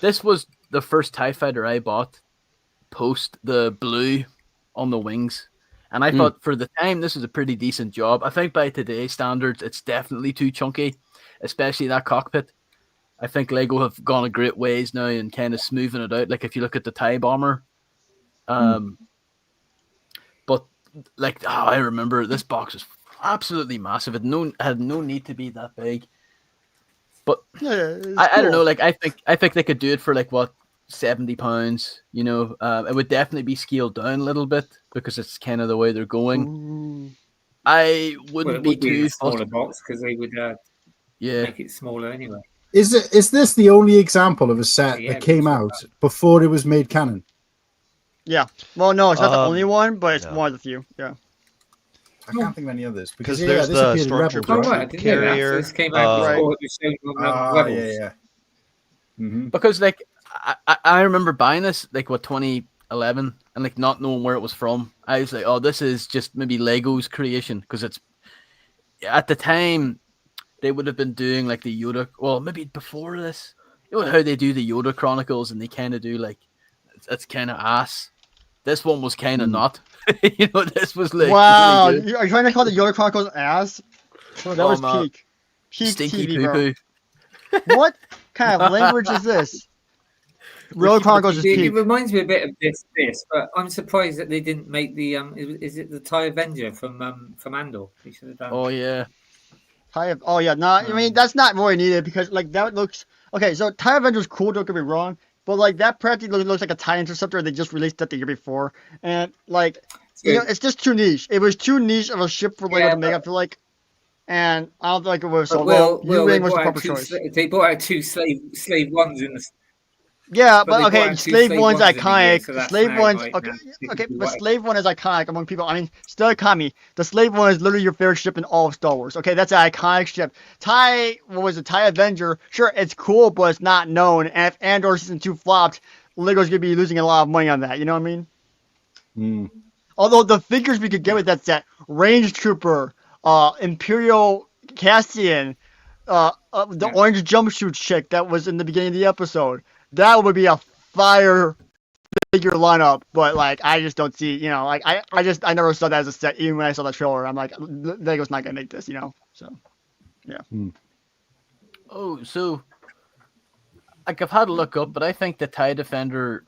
this was the first TIE fighter I bought post the blue on the wings, and I thought for the time this was a pretty decent job. I think by today's standards, it's definitely too chunky, especially that cockpit. I think Lego have gone a great ways now and kind of smoothing it out. Like if you look at the TIE bomber, but like I remember this box was absolutely massive. It had no need to be that big. But I don't know. Like I think they could do it for like what £70. It would definitely be scaled down a little bit because it's kind of the way they're going. I wouldn't be too a smaller box because they would make it smaller anyway. Is this the only example of a set Yeah, that came out before it was made canon? Yeah. Well, no, it's not the only one, but it's no. one of the few. Yeah. I can't think of any others Because there's the this appeared in Stormtrooper Rebels, Oh, right? right, I didn't know that. So carrier. this came out before it was shown on Rebels. Yeah. Mm-hmm. Because like I remember buying this like 2011 and like not knowing where it was from. I was like, oh, this is just maybe Lego's creation because it's at the time they would have been doing like the Yoda. Well, maybe before this, how they do the Yoda Chronicles and they kind of do like it's kind of ass. This one was kind of not. This was like Wow, really good. are you trying to call the Yoda Chronicles ass? That was man. peak Stinky TV, poo bro. poo. What kind of language is this? Yoda Chronicles is It peak. reminds me a bit of this, but I'm surprised that they didn't make the is it the TIE Avenger from Andor? They should have done. Oh yeah. Oh yeah, I mean that's not really needed because like that looks okay. So TIE Avenger's cool. Don't get me wrong, but like that practically looks like a TIE Interceptor. They just released that the year before, and like it's just too niche. It was too niche of a ship for Lego to make. I feel like, and I don't feel like it was. So U-wing was the proper choice. They brought out two slave ones in the. Yeah, But but they okay, brought out two Slave slave One's ones in the year, iconic. so that's Slave now, One's like, okay, but right. Slave One is iconic among people. I mean, still Kami. The Slave One is literally your favorite ship in all of Star Wars. Okay, that's an iconic ship. TIE Avenger? Sure, it's cool, but it's not known. And if Andor Season 2 flopped, Lego's gonna be losing a lot of money on that. You know what I mean? Mm. Although the figures we could get with that set, Range Trooper, Imperial Cassian, the orange jumpsuit chick that was in the beginning of the episode, that would be a fire figure lineup. But like, I just don't see, like I never saw that as a set. Even when I saw the trailer, I'm like, Lego's not gonna make this, So, yeah. Mm. Oh, so like I've had a look up, but I think the TIE Defender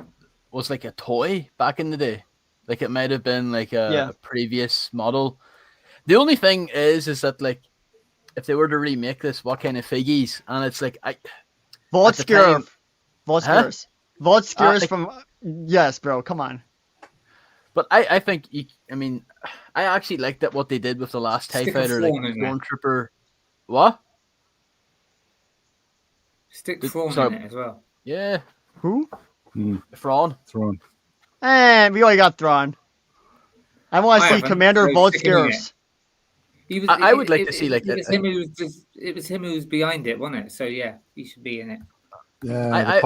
was like a toy back in the day. Like it might have been like a previous model. The only thing is that like if they were to remake this, what kind of figgies? And it's like Voltskirf like, from yes, bro. Come on. But I think I actually liked that what they did with the last TIE Fighter, like Stormtrooper. What? Stick Thrawn in it as well. Yeah. Who? Thrawn. And we already got Thrawn. I want to see Commander Voltskirf. I would like to see like that. It was him who was behind it, wasn't it? So yeah, he should be in it. Yeah,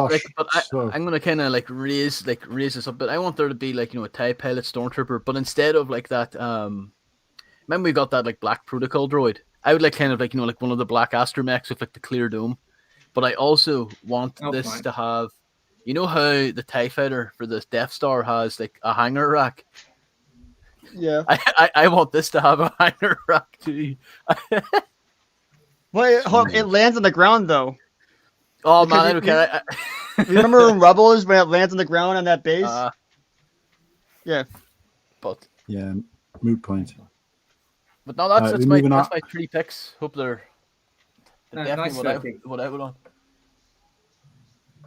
I'm gonna kind of like raise this up, but I want there to be like a TIE Pilot Stormtrooper, but instead of like that, remember we got that like black protocol droid. I would like kind of like like one of the black astromechs with like the clear dome, but I also want this to have, how the TIE Fighter for this Death Star has like a hanger rack. Yeah. I want this to have a hanger rack too. Wait, it lands on the ground though. Oh man, I don't care. Remember in Rebels when it lands on the ground on that base? Yeah. But yeah, moot point. But no, that's my 3 picks. Hope they're definitely nice what I would on.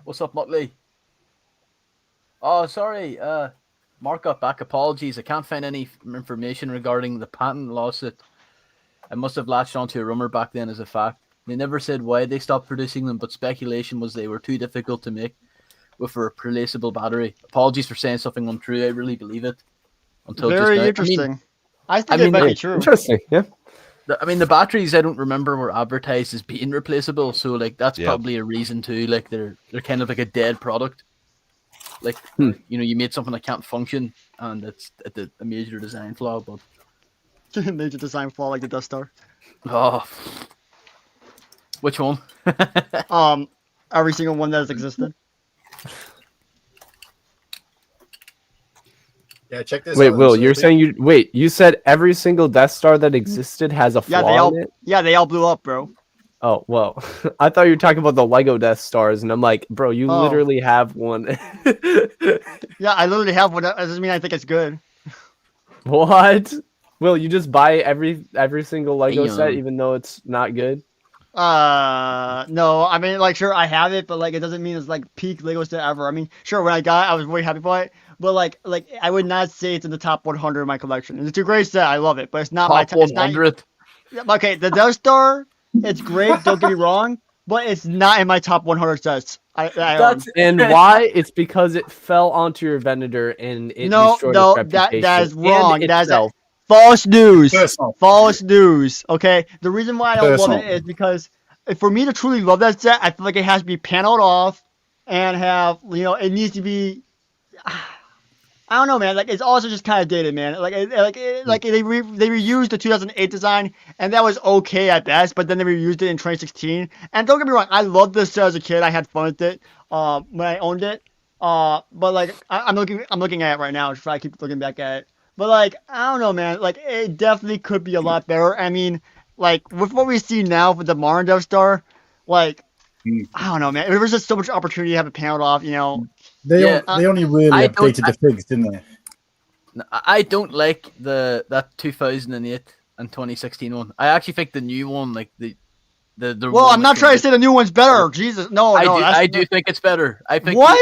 What's up, Motley? Oh, sorry. Mark got back. Apologies. I can't find any information regarding the patent lawsuit. I must have latched onto a rumor back then as a fact. They never said why they stopped producing them, but speculation was they were too difficult to make with a replaceable battery. Apologies for saying something untrue. I really believe it. Very interesting. I think it might be true. Interesting, yeah. The batteries I don't remember were advertised as being replaceable, so like that's probably a reason too. Like they're kind of like a dead product. Like you made something that can't function, and it's a major design flaw. But major design flaw like the Death Star. Oh, which one? Every single one that has existed. Yeah, check this Wait, out. Will, you're saying you said every single Death Star that existed has a flaw in it? Yeah, they all blew up, bro. Oh, well, I thought you were talking about the Lego Death Stars, and I'm like, bro, you literally have one. Yeah, I literally have one. That doesn't mean I think it's good. What? Will, you just buy every single Lego set, even though it's not good? No, I mean, like, sure, I have it, but like, it doesn't mean it's like peak Lego set ever. I mean, sure, when I got it, I was very happy for it, but like, I would not say it's in the top 100 of my collection. It's a great set, I love it, but it's not my top 100. Okay, the Death Star, it's great. Don't get me wrong, but it's not in my top 100 sets. And why? It's because it fell onto your Venator and it destroyed its reputation. that is wrong. That's false news. False news. Okay, the reason why I don't love it is because for me to truly love that set, I feel like it has to be paneled off and have it needs to be. I don't know, man. Like, it's also just kind of dated, man. Like they reused the 2008 design, and that was okay at best. But then they reused it in 2016. And don't get me wrong, I loved this set as a kid. I had fun with it when I owned it. But like, I'm looking at it right now. If I keep looking back at it, but like, I don't know, man. Like, it definitely could be a lot better. I mean, like with what we see now with the modern Death Star, like, I don't know, man. There was just so much opportunity to have it paneled off, They only really updated the figs, didn't they? I don't like that 2008 and 2016 one. I actually think the new one, like the well, I'm not trying to say the new one's better. Jesus, no. I do think it's better. I think what?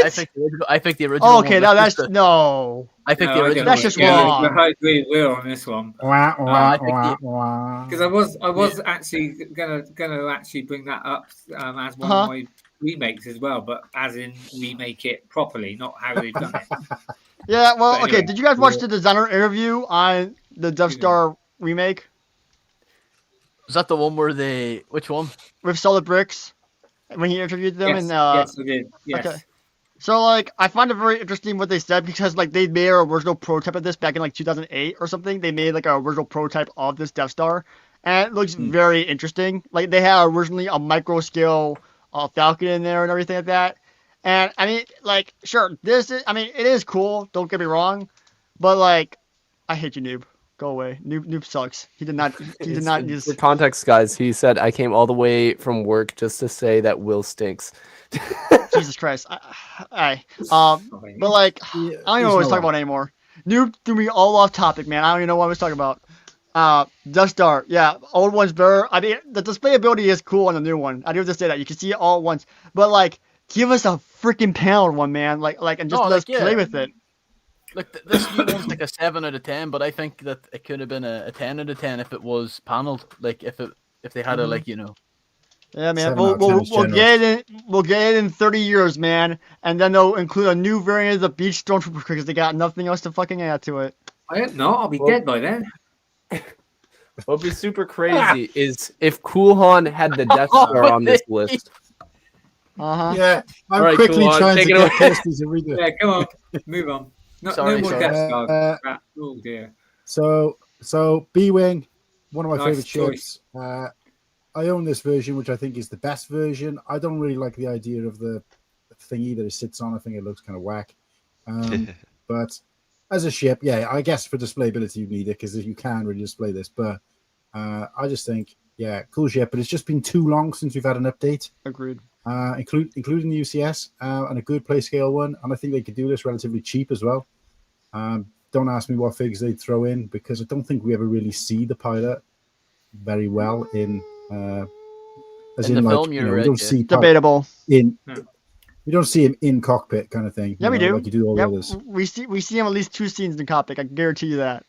I think the original. Okay, now that's no. I think the original. That's just wrong. I agree with Will on this one. Because I was actually gonna actually bring that up as one of my remakes as well, but as in remake it properly, not how they've done it. Yeah, well, anyway, okay. Did you guys watch the designer interview on the Death Star remake? Was that the one where which one? With Solid Bricks, when he interviewed them? Yes, yes, I did. Yes. Okay. So like I find it very interesting what they said because like they made an original prototype of this back in like 2008 or something. They made like an original prototype of this Death Star, and it looks very interesting. Like they had originally a micro scale Falcon in there and everything like that. And I mean, like, sure, it is cool. Don't get me wrong, but like, I hate you, Noob. Go away. Noob sucks. He did not. He did not use. For context, guys, he said I came all the way from work just to say that Will stinks. Jesus Christ. But like, I don't even know what I was talking about anymore. Noob threw me all off topic, man. I don't even know what I was talking about. Death Star, yeah, old one's better. I mean, the display ability is cool on the new one. I do have to say that you can see it all at once, but like, give us a freaking paneled one, man. Like, and just let's play with it. Like this new one's like a 7 out of 10, but I think that it could have been a 10 out of 10 if it was paneled. Like if they had a like Yeah, man. We'll get it in 30 years, man, and then they'll include a new variant of the Beach Stormtrooper because they got nothing else to fucking add to it. I hope not. I'll be dead by then. What would be super crazy is if Cool Han had the Death Star on this list. Yeah, I'm right, quickly cool, trying to take it get away. Kirsty to read it. Yeah, come on, move on. No more Death Star. Oh dear. So B-Wing, one of my Nice favorite choice. ships. I own this version, which I think is the best version. I don't really like the idea of the thingy that it sits on. I think it looks kind of whack. But as a ship, yeah, I guess for displayability you need it because you can really display this. But I just think, yeah, cool ship. But it's just been too long since we've had an update. Agreed. Including the UCS and a good play scale one. And I think they could do this relatively cheap as well. Don't ask me what figs they'd throw in because I don't think we ever really see the pilot very well in the film. We don't see debatable we don't see him in cockpit kind of thing. Yeah, we do. Like you do all the others. We see him at least 2 scenes in cockpit. I can guarantee you that.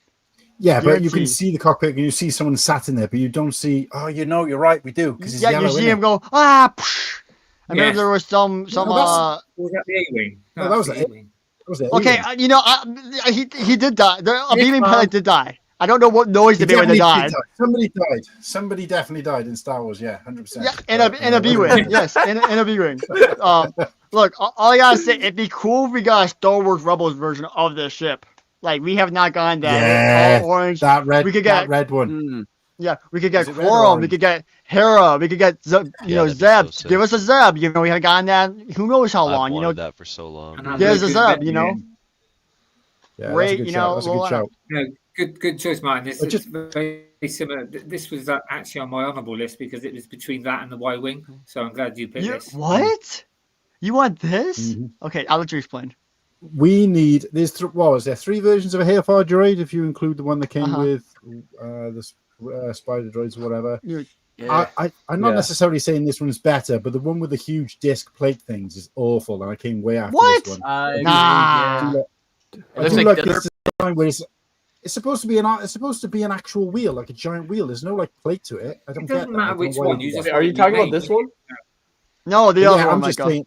Yeah, but you can see the cockpit and you see someone sat in there, but you don't see. Oh, you're right, we do because yeah, you see him go I remember there was some. Was that the A-wing? No, that was the A-wing. Okay, he did die. A beaming pilot did die. I don't know what noise they made when they died. Somebody died. Somebody definitely died in Star Wars. Yeah, 100%. Yeah, in a B-wing. Yes, in a B-wing. Look, all I gotta say, it'd be cool if we got a Star Wars Rebels version of this ship. Like we have not gotten that. Yeah, all orange. That red. We could get that red one. Yeah, we could get Quorum. We could get Hera. We could get Zeb. So Give us a Zeb. We haven't gotten that. Who knows how long? I've wanted that for so long. There's a Zeb. Yeah, great. That's a good shout. No, good choice, Martin. This is very similar. This was actually on my honourable list because it was between that and the Y-wing. So I'm glad you picked this. What? You want this? Okay, I'll let you explain. We need there's 3 versions of a Hailfire droid if you include the one that came with the spider droids or whatever. Yeah. I'm not necessarily saying this one's better, but the one with the huge disc plate things is awful, and I came way after this one. Nah. I do like this design where it's supposed to be an actual wheel, like a giant wheel. There's no like plate to it. I don't get that. Matter which one. Are you talking about this one? No, the other one. I'm just saying,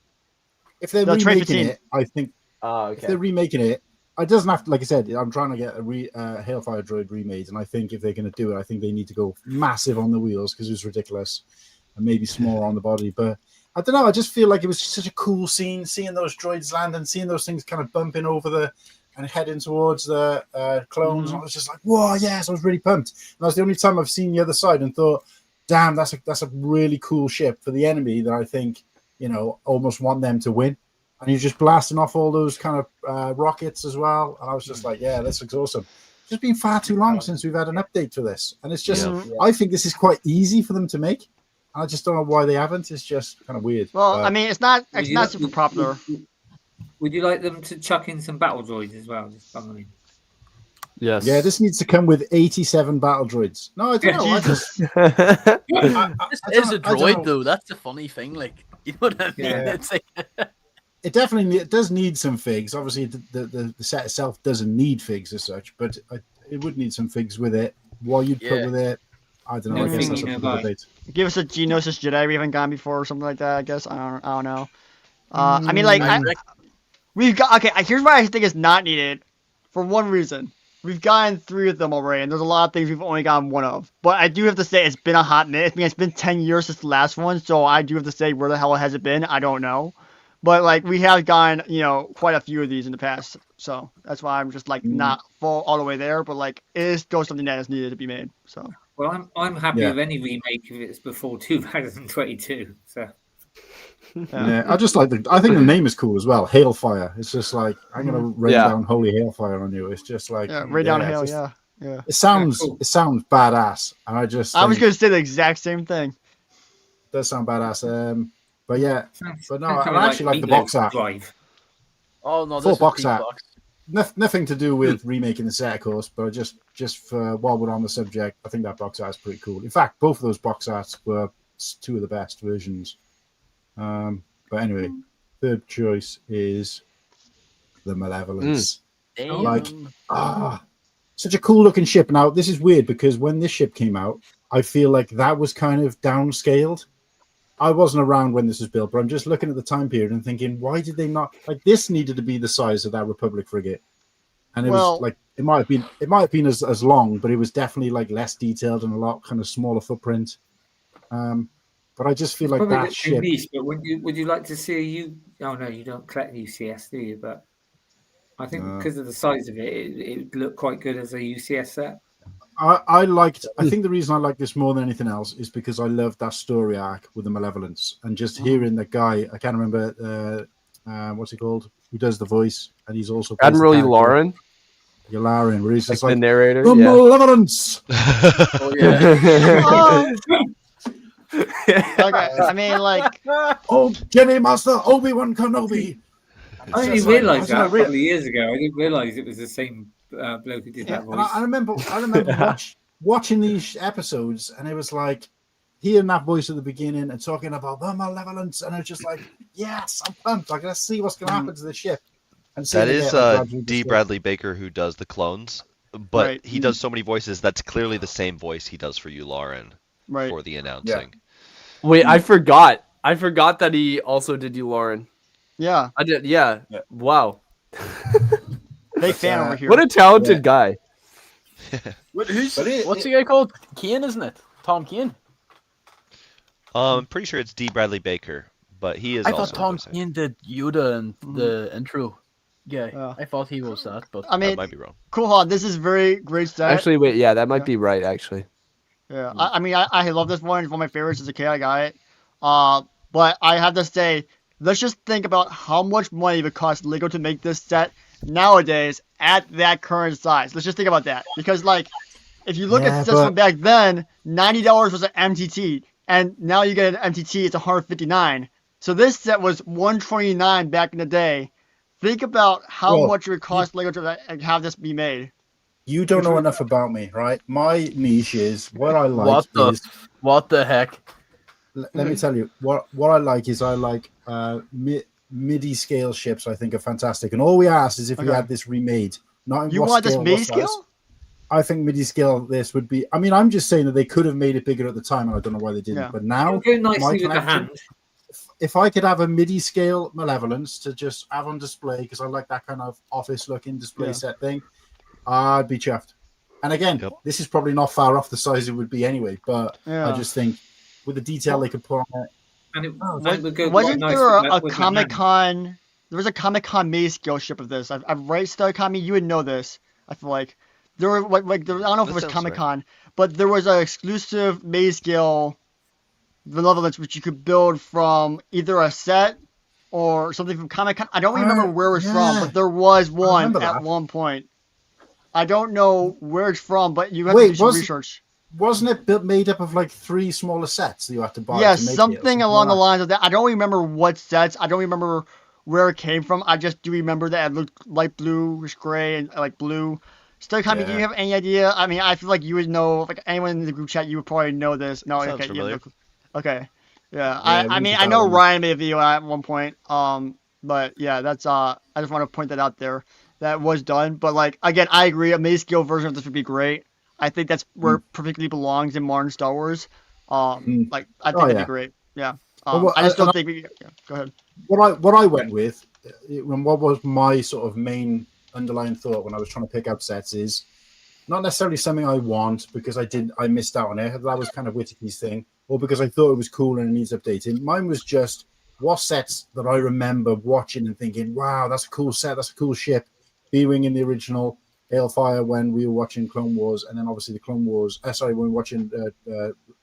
if they're remaking it, I think. If they're remaking it doesn't have to. Like I said, I'm trying to get a Hailfire droid remade, and I think if they're going to do it, I think they need to go massive on the wheels because it was ridiculous, and maybe smaller on the body. But I don't know. I just feel like it was such a cool scene, seeing those droids land and seeing those things kind of bumping over and heading towards the clones. And I was just like, whoa, yes! I was really pumped. And that was the only time I've seen the other side and thought, damn, that's a really cool ship for the enemy that I think almost want them to win. And you're just blasting off all those kind of rockets as well. And I was just like, yeah, this looks awesome. It's just been far too long since we've had an update for this. And it's just, I think this is quite easy for them to make. And I just don't know why they haven't. It's just kind of weird. Well, I mean, it's not super popular. Would you like them to chuck in some battle droids as well? Just bungling. Yes. Yeah, this needs to come with 87 battle droids. No, I don't know. This is a droid, though. That's the funny thing. Like, you know what I mean? Yeah. It's like... It does need some figs. Obviously, the set itself doesn't need figs as such, but it would need some figs with it. What you'd put with it, I don't know. I guess that's up for the debate. Give us a Geonosis Jedi we haven't gone before or something like that. I guess I don't know. I mean, like we've got Here's why I think it's not needed. For one reason, we've gotten 3 of them already, and there's a lot of things we've only gotten 1 of. But I do have to say it's been a hot minute. I mean, it's been 10 years since the last one, so I do have to say where the hell has it been? I don't know. but like we have gotten quite a few of these in the past, so that's why I'm just like not full all the way there, but like it is still something that is needed to be made. So well, I'm happy with any remake if it's before 2022. So yeah, I just like I think the name is cool as well. Hailfire. It's just like I'm gonna rain down holy hailfire on you. It's just like rain down hail. Yeah. It sounds badass, and I was gonna say the exact same thing. It does sound badass. But yeah, but no, I like actually like the box art. Oh no, full box art. Nothing to do with remaking the set, of course, but just for while we're on the subject, I think that box art is pretty cool. In fact, both of those box arts were two of the best versions. But anyway, third choice is the Malevolence. Like, such a cool looking ship. Now, this is weird because when this ship came out, I feel like that was kind of downscaled. I wasn't around when this was built, but I'm just looking at the time period and thinking, why did they not like this? Needed to be the size of that Republic frigate, and it was like it might have been as long, but it was definitely like less detailed and a lot kind of smaller footprint. But I just feel like that ship. Niche, but would you like to see Oh no, you don't collect UCS, do you? But I think because of the size of it, it would look quite good as a UCS set. I think the reason I like this more than anything else is because I loved that story arc with the Malevolence and just hearing the guy. I can't remember what's he called, who does the voice, and he's also Admiral Yularen. Yularen, where he's just like the narrator. The Malevolence. Oh yeah. Okay, I mean, like, Jedi Master Obi-Wan Kenobi. I only realised that a couple of years ago. I didn't realise it was the same bloke who did that voice. I remember watching these episodes, and it was like hearing that voice at the beginning and talking about the Malevolence, and it's just like, yes, I'm pumped. I gotta see what's gonna happen to the ship. And that is D. Bradley Baker who does the clones, but he does so many voices. That's clearly the same voice he does for Yularen for the announcing. Yeah. Wait, I forgot that he also did Yularen. Yeah, I did. Yeah. Wow. Big fan over here. What a talented guy. What's the guy called? Kane, isn't it? Tom Kane. I'm pretty sure it's D. Bradley Baker, but he is. I thought Tom Kane did Yoda and the intro. Yeah, I thought he was that, but I mean, I might be wrong. Cool Han, this is very great set. Actually, wait, yeah, that might be right. Actually. Yeah, I mean, I love this one. It's one of my favorites as a kid. I got it. But I have to say, let's just think about how much money it would cost Lego to make this set nowadays at that current size. Let's just think about that. Because, like, if you look at sets from back then, $90 was an MTT. And now you get an MTT, it's $159. So this set was $129 back in the day. Think about how much it would cost Lego to have this be made. You don't know enough about me, right? My niche is what I like. What the heck? Let me tell you what I like is I like MIDI scale ships. I think are fantastic, and all we ask is if you had this remade. Not in you want this MIDI scale? I think MIDI scale this would be. I mean, I'm just saying that they could have made it bigger at the time, and I don't know why they didn't. Yeah. But now, my collection, if I could have a MIDI scale Malevolence to just have on display, because I like that kind of office looking display set thing, I'd be chuffed. And again, this is probably not far off the size it would be anyway, but I just think with the detail they could put on it. And wasn't there a Comic-Con? There was a Comic-Con MIDI scale ship of this. I'm right, Starkami, you would know this. I feel like there were I don't know if it was Comic-Con, but there was an exclusive MIDI scale Malevolence which you could build from either a set or something from Comic-Con. I don't remember where it was from, but there was one at one point. I don't know where it's from, but you have to do some research. Wasn't it made up of like 3 smaller sets that you had to buy? Yeah, something along the lines of that. I don't remember what sets. I don't remember where it came from. I just do remember that it looked light bluish gray and like blue. Starkami, do you have any idea? I mean, I feel like you would know. Like anyone in the group chat, you would probably know this. No, sounds familiar. Okay. Yeah, I mean, I know Ryan made a video at one point. But yeah, that's I just want to point that out there. That was done, but like again, I agree. A MIDI scale version of this would be great. I think that's where it perfectly belongs in modern Star Wars. Like I think that'd be great. Yeah. I just don't think. Go ahead. What I went with, and what was my sort of main underlying thought when I was trying to pick out sets is not necessarily something I want because I missed out on it. That was kind of Whittakee's thing, or because I thought it was cool and it needs updating. Mine was just what sets that I remember watching and thinking, wow, that's a cool set, that's a cool ship. B-Wing in the original, Hailfire when we were watching Clone Wars, and then obviously the Clone Wars, when we were watching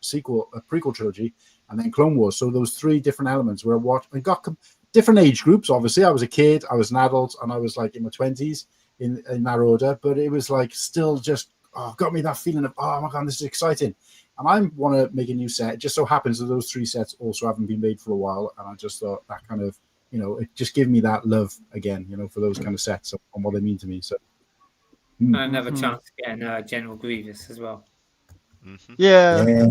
prequel trilogy, and then Clone Wars. So those three different elements where I got different age groups. Obviously, I was a kid, I was an adult, and I was like in my 20s in that order. But it was like still just got me that feeling of, oh my god, this is exciting. And I want to make a new set. It just so happens that those three sets also haven't been made for a while, and I just thought that kind of, it just gave me that love again, for those kind of sets and what they mean to me. So. Another chance to get General Grievous as well. Mm-hmm. Yeah.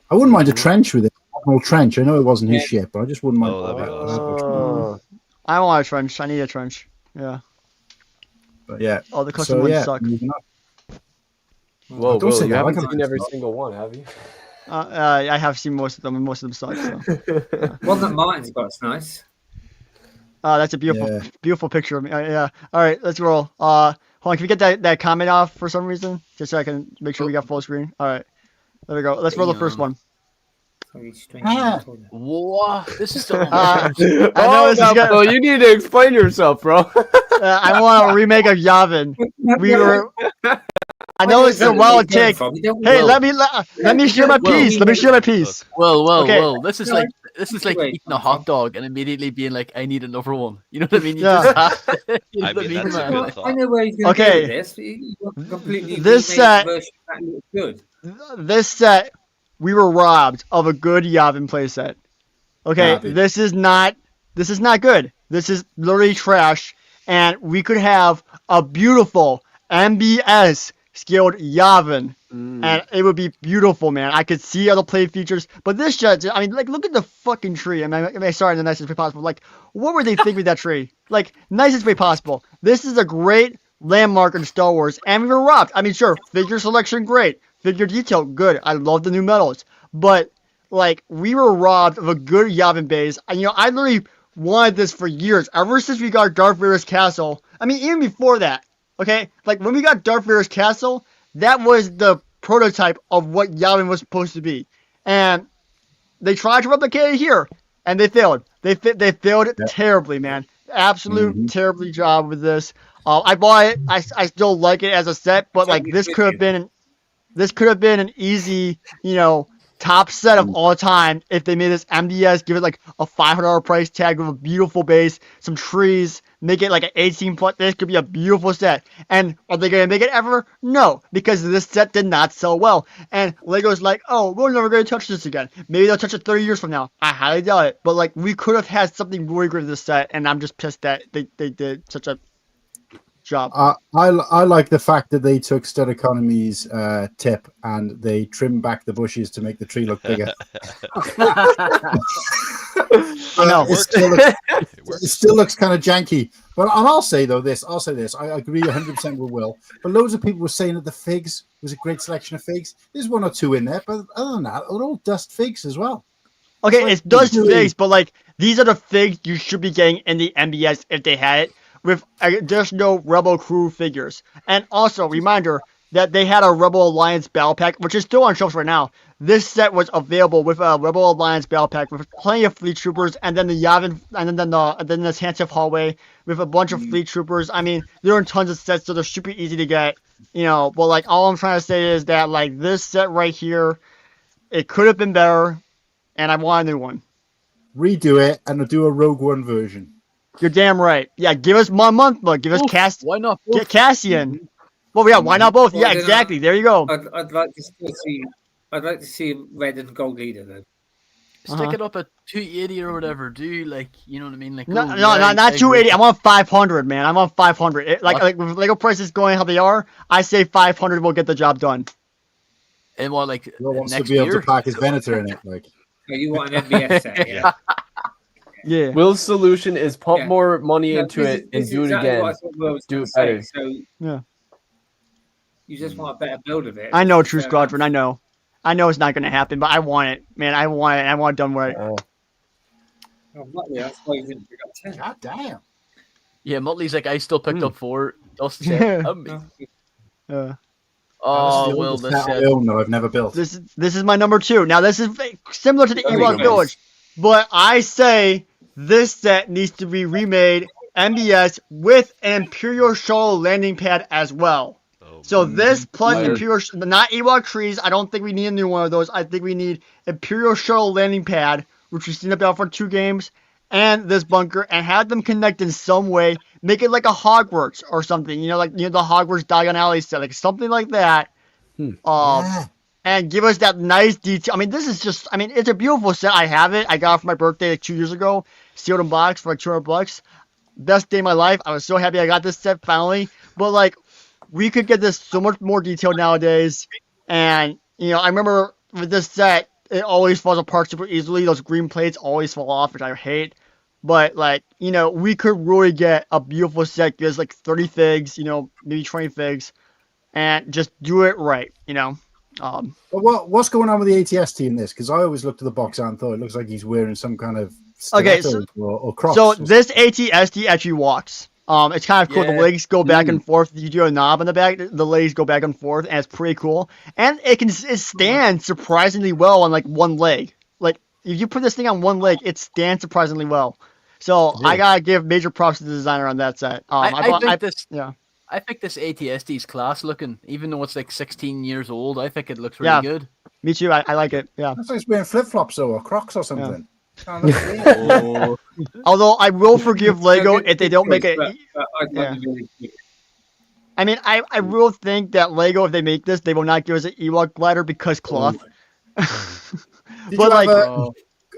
I wouldn't mind a trench with it. Admiral Trench. I know it wasn't his ship, but I just wouldn't mind. That'd be awesome. I want a trench. I need a trench. Yeah. But yeah. Oh, the custom ones suck. Whoa, you haven't seen every single one, have you? I have seen most of them, and most of them suck. So. One that Martin's got is nice. That's a beautiful picture of me. Yeah. All right, let's roll. Hold on, can we get that comment off for some reason, just so I can make sure we got full screen? All right, there we go. Let's roll the first one. Whoa, this is so. I know this is good. Well, you need to explain yourself, bro. I want a remake of Yavin. I know it's a while to take. Hey, let me share my piece. Let me share my piece. Well, this is like eating a hot dog and immediately being like, I need another one. You know what I mean? You just have to, I mean, that's a good thought. I know where he's going to go with this. Completely this set, version that looks good. This set, we were robbed of a good Yavin playset. Okay, this is not good. This is literally trash, and we could have a beautiful MBS scaled Yavin, and it would be beautiful, man. I could see other play features, but this just, I mean, like, look at the fucking tree. I mean, sorry, in the nicest way possible. Like, what were they thinking with that tree? Like, nicest way possible. This is a great landmark in Star Wars, and we were robbed. I mean, sure, figure selection, great. Figure detail, good. I love the new medals, but like, we were robbed of a good Yavin base. And, I literally wanted this for years, ever since we got Darth Vader's castle. I mean, even before that. Okay, like when we got Darth Vader's castle, that was the prototype of what Yavin was supposed to be, and they tried to replicate it here, and they failed. They failed terribly, man. Absolute terribly job with this. I bought it. I still like it as a set, but like this could have been an easy, top set of all time if they made this MDS, give it like a $500 price tag with a beautiful base, some trees, make it like an 18 plus. This could be a beautiful set. And are they gonna make it ever? No, because this set did not sell well. And Lego's like, oh, we're never gonna touch this again. Maybe they'll touch it 30 years from now. I highly doubt it. But like, we could have had something really great with this set, and I'm just pissed that they did such a job. I like the fact that they took Stud Economy's tip and they trimmed back the bushes to make the tree look bigger. I know. It still looks kind of janky. But and I'll say this. I agree 100% with Will. But loads of people were saying that the figs was a great selection of figs. There's one or two in there, but other than that, they're all dust figs as well. Okay, it's dust figs, but like, these are the figs you should be getting in the MBS if they had it. With just no Rebel Crew figures. And also, reminder that they had a Rebel Alliance battle pack, which is still on shelves right now. This set was available with a Rebel Alliance battle pack with plenty of fleet troopers, and then the Yavin, and then the Tantive hallway with a bunch of fleet troopers. I mean, there are tons of sets, so they're super easy to get. But like, all I'm trying to say is that like, this set right here, it could have been better, and I want a new one. Redo it and do a Rogue One version. You're damn right. Yeah, give us 1 month, but give us Cassian. Why not? Get Cassian. Well, yeah, why not both? Yeah, exactly. There you go. I'd like to see red and gold leader though. Stick it up at 280 or whatever. Do like, you know what I mean? Like, no, not 280. I'm on 500, man. I'm on 500. Like with Lego prices going how they are, I say 500 will get the job done. And what, like, Will wants next to be able year? to pack his Venator in it, like. Oh, you want an MBS set? Yeah. Yeah. Will's solution is pump more money into it and do it again. Do it better. So, yeah. You just want a better build of it. I know, True Squadron. I know it's not going to happen, but I want it, man. I want it. I want it done right. That's why you didn't pick up 10. God damn. Yeah, Muttley's like, I still picked up 4. Dust set. Oh, well, this set that I've never built. This is my number 2. Now, this is similar to the Ewok Village. But I say this set needs to be remade MBS with an Imperial Shuttle landing pad as well. So this plus Imperial, not Ewok trees. I don't think we need a new one of those. I think we need Imperial Shuttle landing pad, which we've seen about for 2 games, and this bunker, and have them connect in some way. Make it like a Hogwarts or something. You know, like the Hogwarts Diagon Alley set, like something like that. And give us that nice detail. I mean, this is just. I mean, it's a beautiful set. I have it. I got it for my birthday like 2 years ago. Sealed in box for like $200. Best day of my life. I was so happy I got this set finally. But like, we could get this so much more detailed nowadays. And, I remember with this set, it always falls apart super easily. Those green plates always fall off, which I hate. But, like, we could really get a beautiful set. Give us, like, 30 figs, maybe 20 figs. And just do it right, But what's going on with the ATST in this? Because I always looked at the box art and thought it looks like he's wearing some kind of or cross. So this ATST actually walks. It's kind of cool. The legs go back and forth. You do a knob on the back. The legs go back and forth, and it's pretty cool. And it stands surprisingly well on like one leg. Like if you put this thing on one leg, it stands surprisingly well. So I gotta give major props to the designer on that set. I think this ATST is class looking, even though it's like 16 years old. I think it looks really good. Me too. I like it. Yeah. That's like it's wearing flip flops or Crocs or something. Yeah. Although I will forgive Lego if they don't make it. I mean, I will think that Lego, if they make this, they will not give us an Ewok glider because cloth. Did you have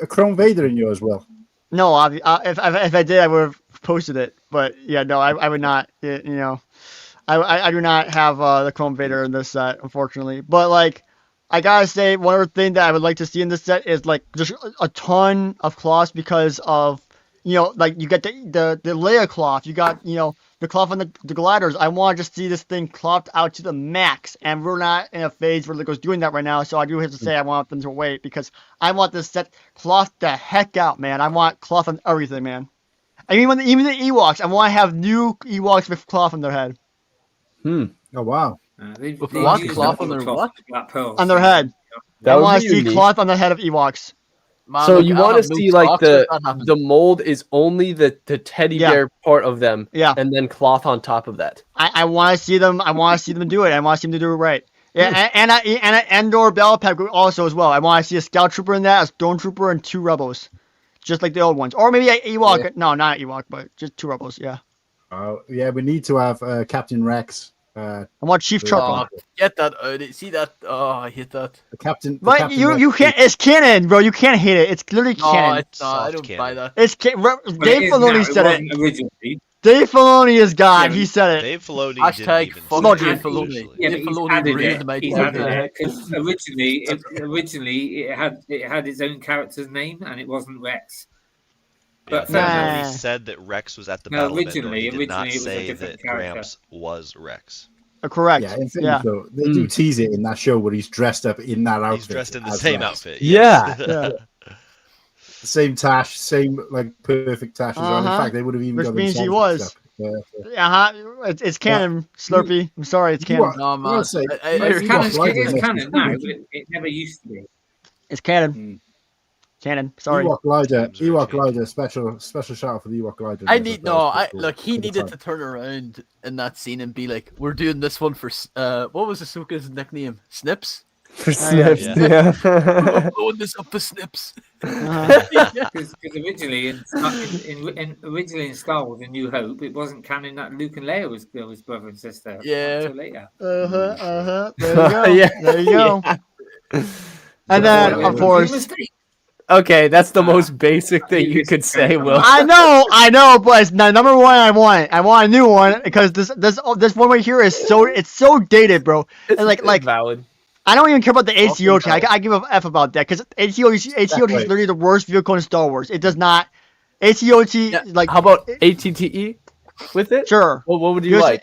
a Chrome Vader in you as well? No, if I did, I would have posted it. But yeah, no, I would not. I do not have the Chrome Vader in this set, unfortunately. But like, I gotta say, one other thing that I would like to see in this set is like just a ton of cloths because of like you get the Leia cloth, you got the cloth on the gliders. I want to just see this thing clothed out to the max, and we're not in a phase where Lego's doing that right now. So I do have to say I want them to wait because I want this set cloth the heck out, man. I want cloth on everything, man. I mean, even the Ewoks, I want to have new Ewoks with cloth on their head. Oh wow. With what cloth on their what? On their head. I want to see cloth on the head of Ewoks. Man, so you want to see like the mold is only the teddy bear part of them, and then cloth on top of that. I want to see them. I want to see them do it. I want to see them to do it right. Yeah, and an Endor battle pack also as well. I want to see a scout trooper in that, a stormtrooper, and 2 rebels, just like the old ones, or maybe an Ewok. Yeah. No, not an Ewok, but just 2 rebels. Yeah. Yeah, we need to have Captain Rex. I want Chief Chopper. Get that out. See that? Oh, I hate that. The captain. But you can't. It's canon, bro. You can't hate it. It's literally canon. I don't buy that. It's Dave Filoni said it. Originally. Dave Filoni is God. He said it. Dave Filoni Hashtag fuck Dave Filoni. Yeah, Dave Filoni ruined my because originally it had its own character's name and it wasn't Rex. But he said that Rex was at the battle. Originally, he did not say that Gramps was Rex. Correct. Yeah, so they do tease it in that show where he's dressed up in that outfit. He's dressed in the same outfit. Yeah. Same tash, same like perfect tash as well. In fact, they would have even. Which means he was. It's canon, Slurpy. I'm sorry, it's canon. No, man. It's canon now, but it never used to be. It's canon. Canon. Sorry. Ewok glider. Special shout out for the Ewok glider. Look, he needed to turn around in that scene and be like, "We're doing this one for what was Ahsoka's nickname? Snips." For Snips, yeah. We're blowing this up for Snips. Because originally in Star Wars: A New Hope, it wasn't canon that Luke and Leia was brother and sister. Yeah. Until later. There you go. There you go. And then, of course. Okay, that's the most basic thing you could say, Will. I know, but it's number one. I want a new one because this one right here is so dated, bro. It's like valid. I don't even care about the ACOT. I give a F about that because ACOT is literally the worst vehicle in Star Wars. It does not. ACOT like. How about ATTE with it? Sure. Well, what would you like?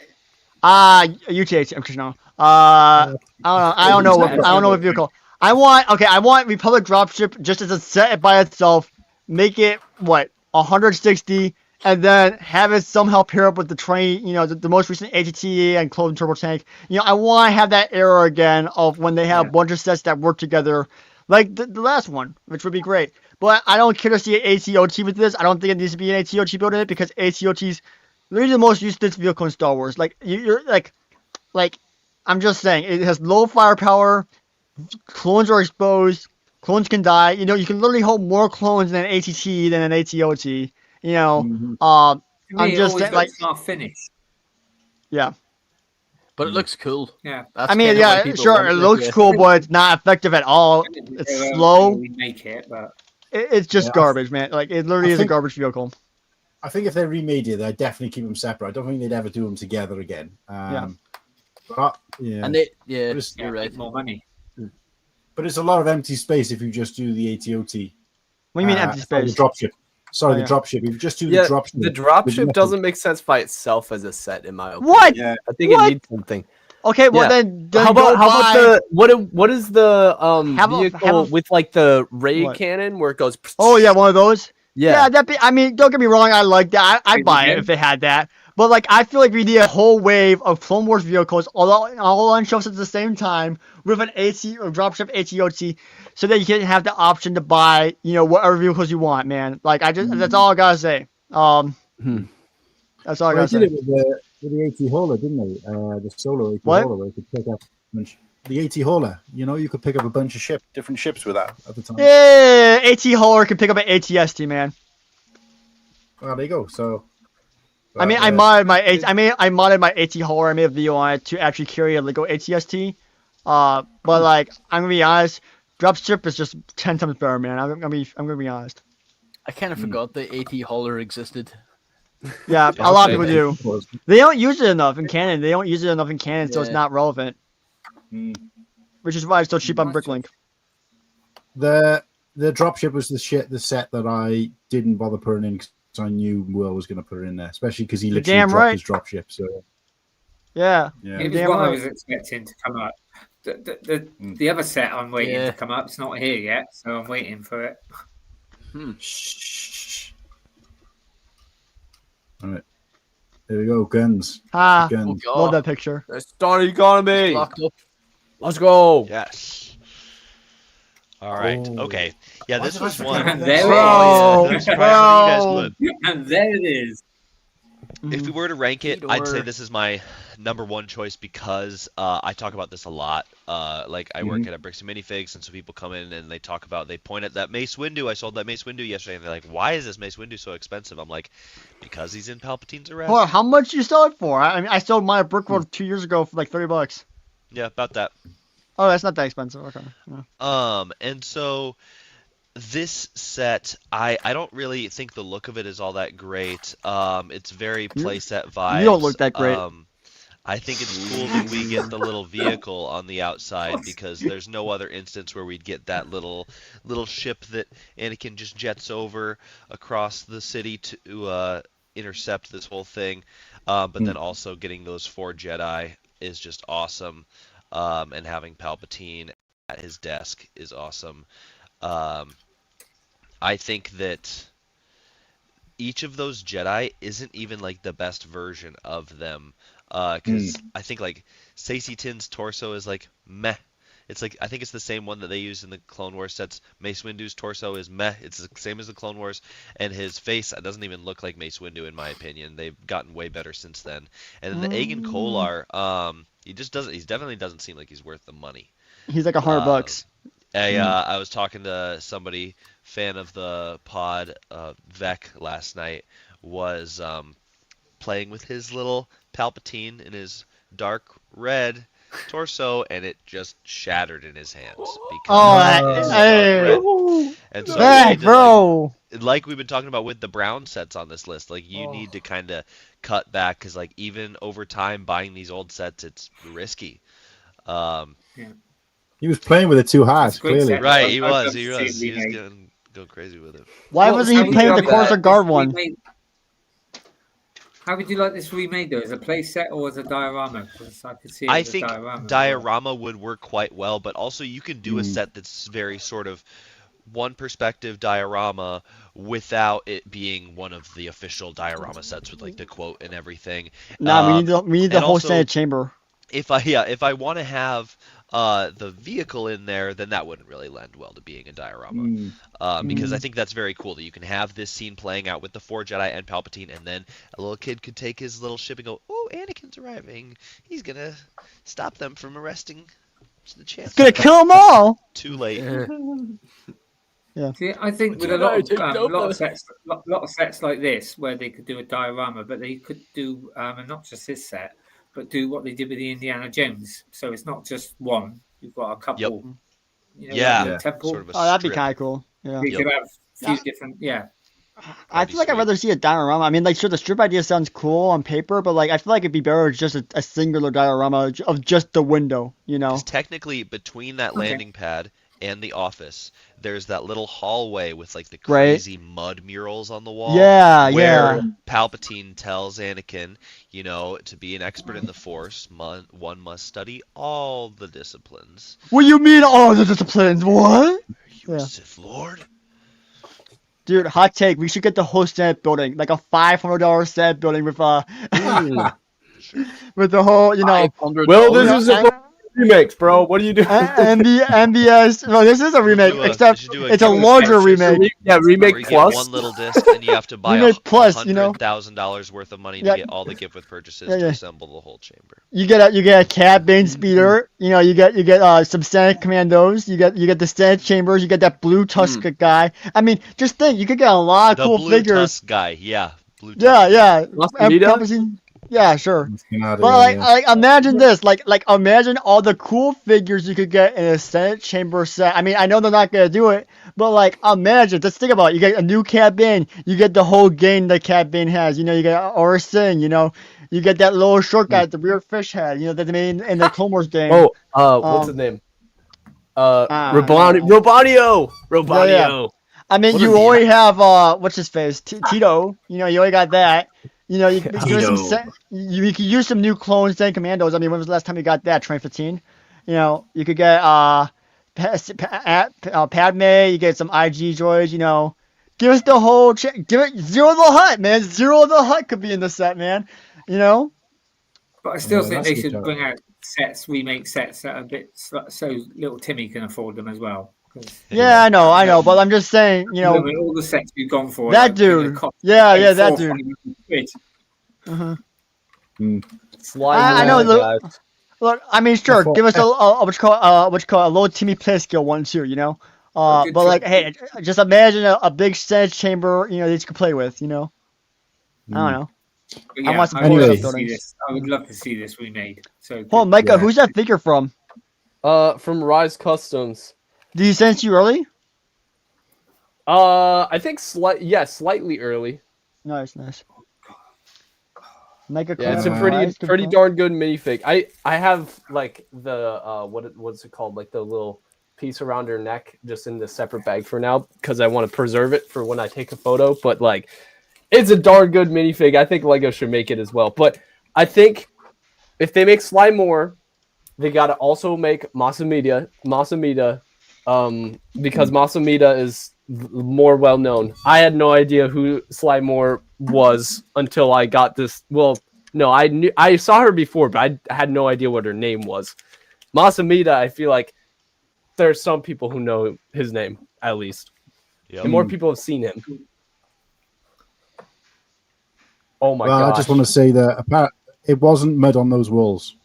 UTH. I'm just no. I don't know what vehicle. I want Republic Dropship just as a set by itself. Make it 160, and then have it somehow pair up with the train. The most recent ATTE and Clone Turbo Tank. I want to have that era again of when they have a bunch of sets that work together, like the last one, which would be great. but I don't care to see an AT-OT with this. I don't think it needs to be an AT-OT build in it because AT-OT's literally the most useless vehicle in Star Wars. Like you're like I'm just saying, it has low firepower. Clones are exposed. Clones can die. You know, you can literally hold more clones in an ATT than an AT-OT. You know, I'm just saying, like, half finished. Yeah. But it looks cool. Yeah. That's I mean, kinda why yeah, people sure, want it looks yeah. cool, but it's not effective at all. It's slow. Remake it, but It's just garbage, man. Like, it literally is a garbage vehicle. I think if they remade it, they'd definitely keep them separate. I don't think they'd ever do them together again. But, yeah. And you're right. More money. But it's a lot of empty space if you just do the AT-OT. What do you mean empty space? The dropship. Sorry, the dropship. If you just do the dropship. The dropship doesn't make sense by itself as a set, in my opinion. What? Yeah. I think it needs something. Okay, well then how about the what is the vehicle with like the ray cannon where it goes? Oh yeah, one of those. Yeah, I mean, don't get me wrong, I like that. I'd buy it if it had that. But like, I feel like we need a whole wave of Clone Wars vehicles, all on shelves at the same time, with an AT or dropship AT-OT, so that you can have the option to buy, you know, whatever vehicles you want, man. Like, that's all I gotta say. That's all I gotta say. They did it with the AT hauler, didn't they? The solo AT hauler, where you could pick up the AT hauler. You know, you could pick up a bunch of different ships with that at the time. Yeah, AT hauler can pick up an AT-ST, man. Well, there you go. So. I mean, I modded my AT hauler. I made a video on it to actually carry a Lego AT-ST. But like, I'm gonna be honest, dropship is just 10 times better, man. I'm gonna be honest. I kind of forgot the AT hauler existed. Yeah, a lot of people do. They don't use it enough in canon. So it's not relevant. Which is why it's so cheap on Bricklink. The dropship was the set that I didn't bother putting in. I knew Will was going to put it in there, especially because he literally dropped his dropship. So yeah, it was what I was expecting to come up. The other set I'm waiting to come up. It's not here yet, so I'm waiting for it. Shh. All right, there we go. Guns. Guns. Love that picture. The Star Economy. Locked up. Let's go. Yes. All right. Okay. Yeah, this was one. And there it is. And there it is. If we were to rank it, I'd say this is my #1 choice because I talk about this a lot. Like I work at a Bricks and Minifigs, and so people come in and they point at that Mace Windu. I sold that Mace Windu yesterday, and they're like, "Why is this Mace Windu so expensive?" I'm like, "Because he's in Palpatine's arrest." Hold on, how much you sell it for? I mean, I sold mine at Brickworld 2 years ago for like $30. Yeah, about that. Oh, that's not that expensive. Okay. Yeah. And so this set, I don't really think the look of it is all that great. It's very playset vibes. You don't look that great. I think it's cool that we get the little vehicle on the outside because there's no other instance where we'd get that little ship that Anakin just jets over across the city to intercept this whole thing. But then also getting those 4 Jedi is just awesome. And having Palpatine at his desk is awesome. I think that each of those Jedi isn't even like the best version of them. Because I think like Stacey Tin's torso is like meh. It's like I think it's the same one that they used in the Clone Wars sets. Mace Windu's torso is meh. It's the same as the Clone Wars, and his face doesn't even look like Mace Windu in my opinion. They've gotten way better since then. And then the Egg and Kolar, he just doesn't. He definitely doesn't seem like he's worth the money. He's like $100. I was talking to somebody, fan of the pod, Vec, last night, was playing with his little Palpatine in his dark red torso, and it just shattered in his hands. And so bro. Like we've been talking about with the brown sets on this list, like you need to kind of cut back because like even over time buying these old sets, it's risky. He was playing with it too hard, clearly. Set. Right, he was going crazy with it. Why wasn't he playing with the Coruscant Guard one? How would you like this remade though? As a play set or as a diorama? Because I could see it I as think diorama would work quite well, but also you can do a set that's very sort of one perspective diorama without it being one of the official diorama sets with like the quote and everything. We need the whole Senate chamber. if I want to have the vehicle in there, then that wouldn't really lend well to being a diorama. Because I think that's very cool that you can have this scene playing out with the 4 Jedi and Palpatine, and then a little kid could take his little ship and go, "Oh, Anakin's arriving. He's gonna stop them from arresting the Chancellor." Gonna kill them all. Too late. Yeah. See, I think with a lot of sets like this, where they could do a diorama, but they could do, and not just this set, but do what they did with the Indiana Jones. So it's not just one. You've got a couple. Yep. You know, Yeah. like temple. Sort of a Oh, that'd be strip. kind of cool. Yeah. You could have a few different. Yeah. I feel like I'd rather see a diorama. I mean, like, sure, the strip idea sounds cool on paper, but like, I feel like it'd be better with just a singular diorama of just the window. You know. Because technically, between that landing pad and the office, there's that little hallway with like the crazy mud murals on the wall. Yeah, where yeah. Palpatine tells Anakin, you know, to be an expert in the Force, one must study all the disciplines. What do you mean all the disciplines? What? Are you a Sith Lord? Dude, hot take. We should get the whole Senate building, like a $500 Senate building with with the whole, you know. Well, this is a remake, bro. What are you doing? MBS. No, this is a remake, except it's a larger remake. Yeah, remake plus. One little disc, and you have to buy $100,000 worth of money to get all the gift with purchases to assemble the whole chamber. You get a Cad Bane speeder. You know, you get some Senate commandos. You get the Senate chambers. You get that blue Tusk guy. I mean, just think, you could get a lot of cool blue figures. Tusk guy, yeah. Blue Tusk. Yeah. Mosquito? Yeah, sure. But like imagine this, like imagine all the cool figures you could get in a Senate chamber set. I mean, I know they're not gonna do it, but like imagine, just think about it. You get a new Cad Bane, you get the whole game that Cad Bane has. You know, you get Orson, you know, you get that little short guy, the weird fish head, you know, that they made in the Clone Wars game. What's his name? Robanio. Yeah. I mean, you already have what's his face, Tito. You know, you already got that. You know, you could use some new clones and commandos. I mean, when was the last time you got that? 2015. You know, you could get Padme. You get some IG droids. You know, give us the whole. Give it Zero the Hutt, man. Zero the Hutt could be in the set, man. You know. But I still think they should bring out remake sets that are a bit so little Timmy can afford them as well. Yeah, I know, but I'm just saying, you know, all the sets you've gone for. That dude. Yeah, that dude. I know. Look, I mean, sure, give us a low Timmy play skill one too, you know. But like, hey, just imagine a big Senate chamber, you know, that you could play with, you know. I don't know. Yeah, I want some I would love to see this remade. So, Micah, who's that figure from? From Rise Customs. Did he send you early? I think slightly early. Nice. Micah, yeah, it's a pretty darn good minifig. I have like the what's it called, like the little piece around her neck, just in the separate bag for now because I want to preserve it for when I take a photo. But like, it's a darn good minifig. I think Lego should make it as well. But I think if they make Sly more, they gotta also make Masamida. Because Masamida is more well known. I had no idea who Sly Moore was until I got this. Well, no, I saw her before, but I had no idea what her name was. Masamida, I feel like there's some people who know his name at least, and more people have seen him. Oh my god! I just want to say that it wasn't mud on those walls.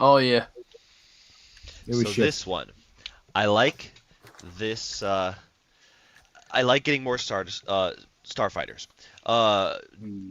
Oh yeah, it was shit. This one. I like this. I like getting more starfighters.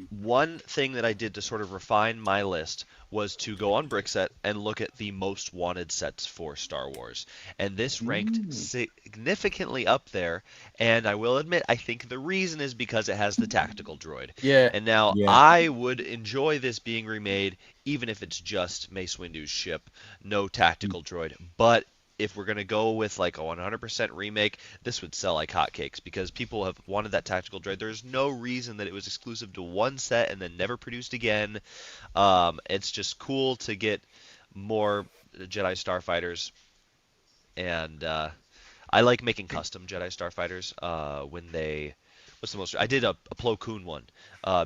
One thing that I did to sort of refine my list was to go on Brickset and look at the most wanted sets for Star Wars, and this ranked significantly up there. And I will admit, I think the reason is because it has the tactical droid. Yeah. And now I would enjoy this being remade, even if it's just Mace Windu's ship, no tactical droid, but if we're going to go with like a 100% remake, this would sell like hotcakes because people have wanted that tactical droid. There's no reason that it was exclusive to one set and then never produced again. It's just cool to get more Jedi Starfighters. And I like making custom Jedi Starfighters when they What's the most? I did a Plo Koon one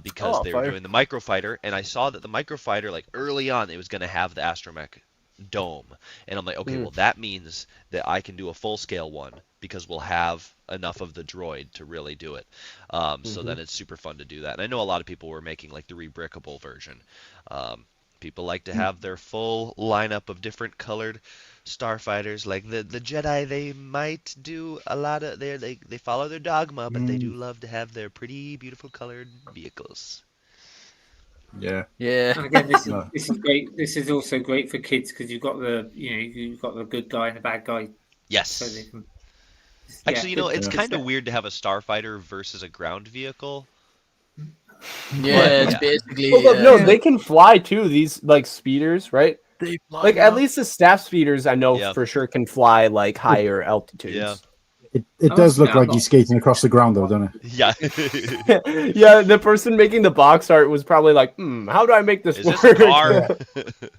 because Oh, they were fire. doing the microfighter, and I saw that the microfighter, like early on, it was going to have the astromech dome, and I'm like, okay, well that means that I can do a full scale one because we'll have enough of the droid to really do it. So then it's super fun to do that. And I know a lot of people were making like the rebrickable version. People like to have their full lineup of different colored starfighters. Like the Jedi, they might do a lot of they follow their dogma, but they do love to have their pretty beautiful colored vehicles. Yeah. Yeah. And again, this is great. This is also great for kids because you've got the good guy and the bad guy. Yes. So they can, Actually, it's good kind of stuff. weird to have a starfighter versus a ground vehicle. Yeah, it's basically. Well, look, no, they can fly too. These like speeders, right? They fly Like at now. least the staff speeders, I know for sure can fly like higher altitudes. Yeah. It does look like he's skating across the ground, though, doesn't it? Yeah. Yeah, the person making the box art was probably like, how do I make this Is work? this a car?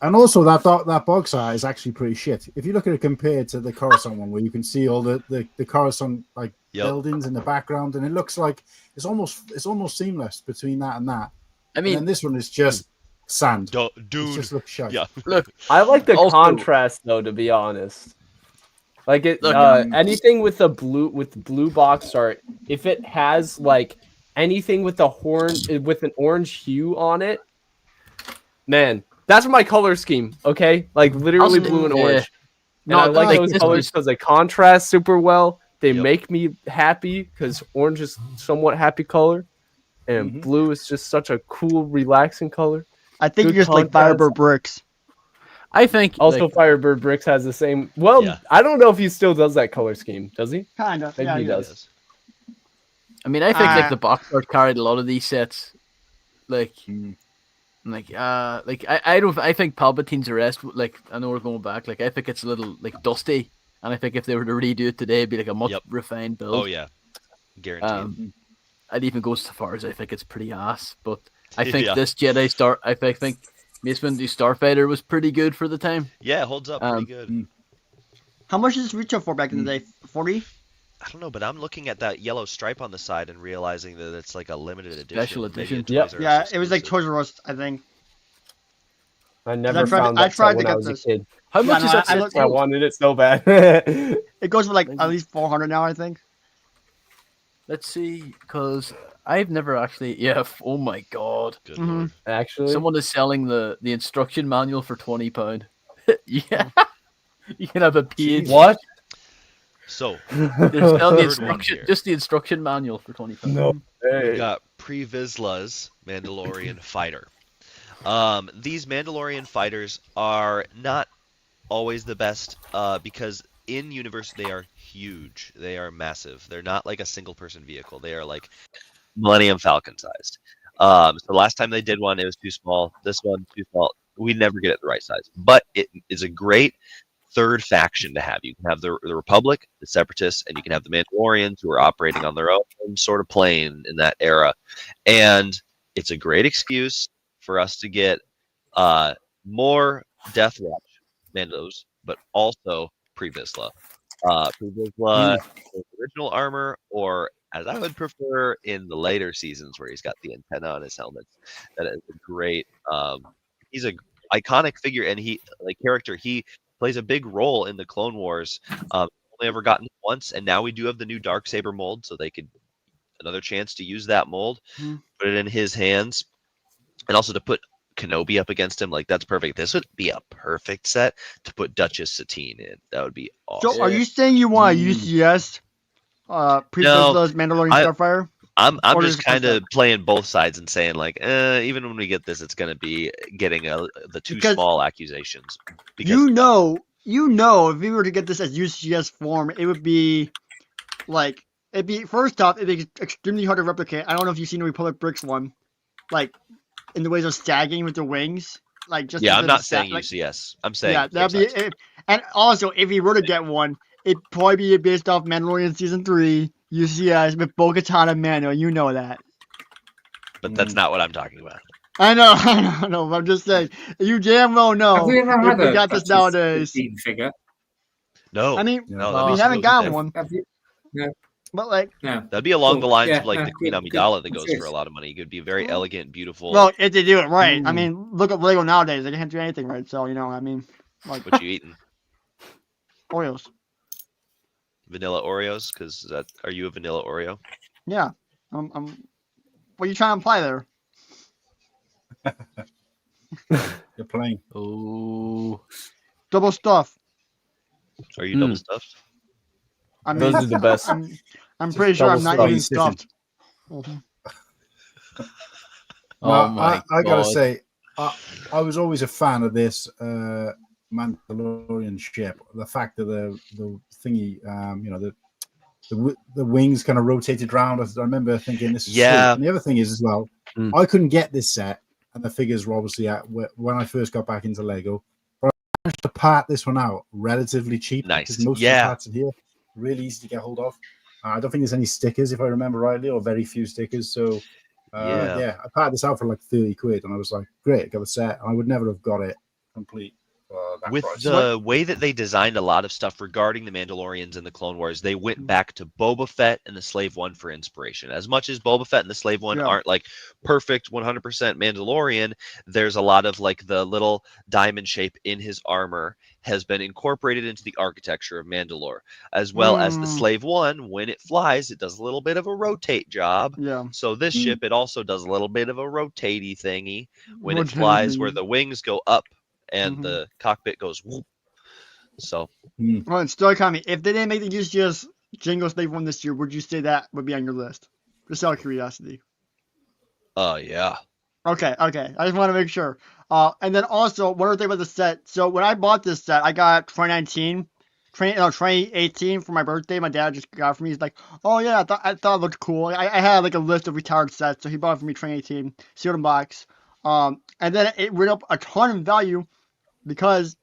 And also, that box art is actually pretty shit. If you look at it compared to the Coruscant one, where you can see all the Coruscant like buildings in the background, and it looks like it's almost seamless between that and that. I mean, and this one is just sand. Dude. It just looks shite. Yeah. Look, I like the Also- contrast though, to be honest. Like it, Look, anything with the blue box art, if it has like anything with an orange hue on it, man, that's my color scheme. Okay, like literally Also, blue and yeah. orange. And No, I like like those this colors was- because they contrast super well. They Yep. make me happy because orange is somewhat happy color, and blue is just such a cool, relaxing color. I think Good you just like contrast. Firebird bricks. I think Also, like, Firebird Bricks has the same. Well, Yeah. I don't know if he still does that color scheme. Does he? Kind of. Maybe Yeah, he yeah. does. I mean, I think like the box art carried a lot of these sets. Like, I think Palpatine's arrest. Like, I know we're going back. Like, I think it's a little like dusty, and I think if they were to redo it today, it'd be like a much refined build. Oh yeah, guaranteed. I'd even go so far as I think it's pretty ass. But I think Yeah. this Jedi Star. I think Mace Windu Starfighter was pretty good for the time. Yeah, it holds up pretty good. How much does this retail for back in the day? 40? I don't know, but I'm looking at that yellow stripe on the side and realizing that it's like a limited edition. Special maybe a edition. Toys Yep. R Us Yeah, it was like exclusive. Toys R Us, I think. I never tried to- found I that tried set to when get I was this. a kid. How much no, is that I set? looked- I wanted it so bad. It goes for like at least 400 now, I think. Let's see, because I've never actually. Yeah. Oh my god. Good Mhm. lord. Actually, Someone is selling the instruction manual for £20. Yeah. You can have a page. what? So They're selling Third the one instruction, here. just the instruction manual for £20. No. we Hey. got Pre-Vizsla's Mandalorian fighter. These Mandalorian fighters are not always the best because in universe they are huge. They are massive. They're not like a single person vehicle. They are like Millennium Falcon sized. So the last time they did one, it was too small. This one too small. We never get it the right size. But it is a great third faction to have. You can have the Republic, the Separatists, and you can have the Mandalorians who are operating on their own sort of plane in that era. And it's a great excuse for us to get more Death Watch Mandos, but also Pre-Vizsla. Pre-Vizsla with original armor, or as I would prefer in the later seasons where he's got the antenna on his helmet. That is a great. He's a iconic figure, and he plays a big role in the Clone Wars. Only ever gotten it once, and now we do have the new Darksaber mold, so they could another chance to use that mold, put it in his hands, and also to put Kenobi up against him. Like, that's perfect. This would be a perfect set to put Duchess Satine in. That would be awesome. So, are you saying you want a UCS Pre-Vizsla's Mandalorian Starfire? I'm Or just just kind of myself? playing both sides and saying like, even when we get this, it's going to be getting the too Because small accusations. Because You know, if we were to get this as UCS form, it would be like first off, it'd be extremely hard to replicate. I don't know if you've seen the Republic Bricks one, like in the ways of sagging with the wings, like just yeah, because I'm of not the saying like, UCS. I'm saying yeah, that'd be both sides. it. And also, if we were to get one, it'd probably be based off Mandalorian season 3 UCS with Bo-Katan and Mando. You know that. But that's not what I'm talking about. I know, but I'm just saying. You damn well know. Have we ever if had we a got this Duchess nowadays. Satine figure? No, I mean, no, we that'd be haven't so gotten good. one. Have you? No. But like, Yeah. That'd be along Cool. the lines Yeah, of like no, the Queen good, Amidala that good goes choice. for a lot of money. It could be very elegant, beautiful. well, if they do it right, I Ooh. mean, look at Lego nowadays. They can't do anything right. So I mean, like What you eating? Oreos. Vanilla Oreos? Because are you a vanilla Oreo? Yeah. What are you trying to imply there? You're playing. Oh, Double stuff. Are you double stuffed? I mean, Those are the best. I'm pretty sure I'm not double even stuff. stuffed. Mhm. oh my I gotta God. say, I was always a fan of this Mandalorian ship. The fact that the thingy, the wings kind of rotated round. I remember thinking this is sweet. And the other thing is as well, I couldn't get this set, and the figures were obviously when I first got back into Lego. But I managed to part this one out relatively cheap. Nice. Because most of the parts in here really easy to get hold of. I don't think there's any stickers, if I remember rightly, or very few stickers. So I parted this out for like 30 quid, and I was like, great, got the set. I would never have got it complete. With price. the way that they designed a lot of stuff regarding the Mandalorians and the Clone Wars, they went back to Boba Fett and the Slave One for inspiration. As much as Boba Fett and the Slave One aren't like perfect 100% Mandalorian, there's a lot of like the little diamond shape in his armor has been incorporated into the architecture of Mandalore, as well as the Slave One. When it flies, it does a little bit of a rotate job. Yeah. So this ship, it also does a little bit of a rotatey thingy when it flies, where the wings go up and the cockpit goes whoop. So Well, and Story Economy, if they didn't make the UCS Jingo Slave One this year, would you say that would be on your list? Just out of curiosity. yeah. Okay. I just want to make sure. And then also, one other thing about the set. So when I bought this set, I got 2018 for my birthday. My dad just got it for me. He's like, oh yeah, I thought it looked cool. I had like a list of retired sets, so he bought it for me 2018, sealed in box. And then it went up a ton of value because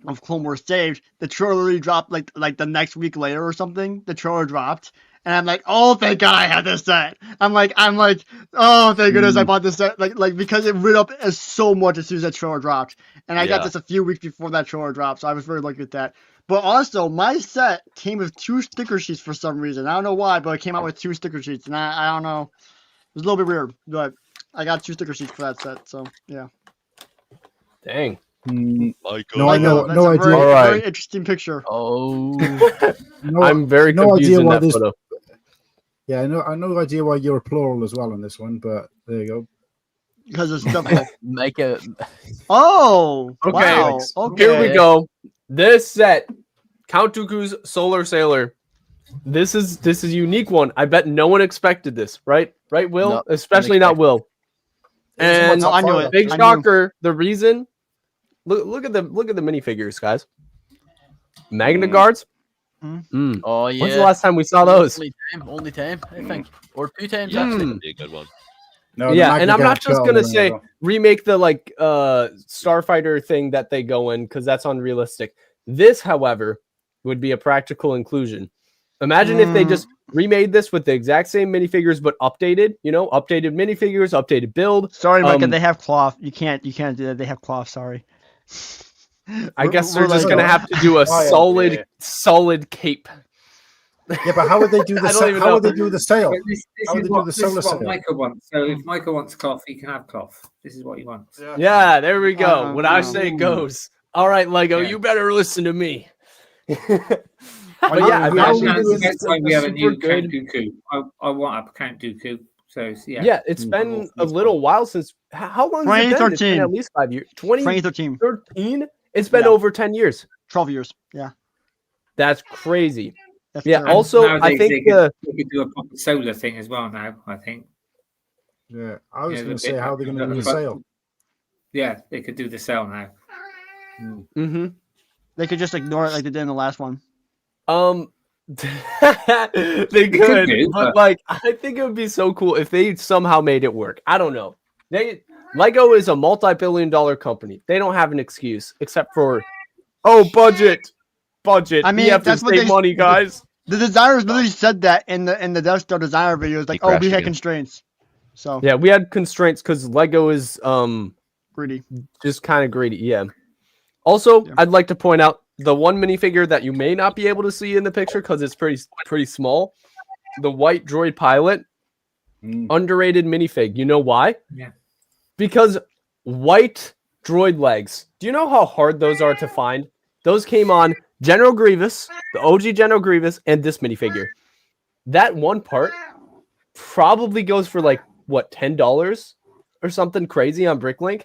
of Clone Wars Saved. The trailer literally dropped like the next week later or something. The trailer dropped. And I'm like, oh, thank God I had this set. I'm like, oh, thank goodness I bought this set. Like because it went up so much as soon as that trailer dropped. And I got this a few weeks before that trailer dropped, so I was very lucky with that. But also, my set came with 2 sticker sheets for some reason. I don't know why, but it came out with 2 sticker sheets. And I don't know. It was a little bit weird, but I got 2 sticker sheets for that set. So, yeah. Dang. Michael. I know, That's no a idea. very, All right. very interesting picture. Oh, I'm very no confused idea in why that this. photo. Yeah, I no idea why you're a plural as well on this one, but there you go. Because it's stuff. Micah. Oh, Okay. wow. Okay. Here we go. This set, Count Dooku's Solar Sailor. This is a unique one. I bet no one expected this, right? Right, Will? No, Especially not Will. And No, I knew it. big I knew. shocker. The reason. Look at the minifigures, guys. Magna Guards. Oh yeah. When's the last time we saw those? Only time, I think, or 2 times Yeah, actually. that'd be a good one. No, Yeah, the and I'm not just Magna gonna Guard say shuttle, remake the like Starfighter thing that they go in because that's unrealistic. This, however, would be a practical inclusion. Imagine if they just remade this with the exact same minifigures but updated. Updated minifigures, updated build. Sorry, Micah, they have cloth. You can't do that. They have cloth. Sorry. I guess We're they're just like- gonna have to do a solid cape. Yeah, but how would they do the I don't even how know. would they do the sail? But this How would is they do what, the this solar is what sail? Micah wants. So if Micah wants cloth, he can have cloth. This is what he wants. Yeah, there we go. What I say Ooh. goes. All right, Lego, Yeah. you better listen to me. But But yeah, how imagine would That's you the do next time we have a super new good- Count Dooku. I want a Count Dooku. So yeah. Yeah, it's been a little while since. How long has it been? It's been 2013. at least 5 years. 2013. 2013? It's been Yeah. over 10 years. 12 years. Yeah. That's crazy. That's Yeah, terrible. also, I Nowadays, think they could do a proper solar thing as well now. I think. Yeah, I was Yeah, going the to say bit- how they're going to do the but- sail. Yeah, they could do the sail now. They could just ignore it like they did in the last one. They could, do, but but- like I think it would be so cool if they somehow made it work. I don't know. Lego is a multi-billion-dollar company. They don't have an excuse except for budget. I mean, we have to that's what save they- money, guys. The designers literally said that in the Death Star designer videos, like, He oh, we crashed had again. constraints. So Yeah, we had constraints because Lego is greedy. just kind of greedy. Yeah. Also, Yeah. I'd like to point out the one minifigure that you may not be able to see in the picture because it's pretty small. the white droid pilot, underrated minifig. You know why? Yeah. Because white droid legs. Do you know how hard those are to find? Those came on General Grievous, the OG General Grievous, and this minifigure. That one part probably goes for like what, $10 or something crazy on Bricklink.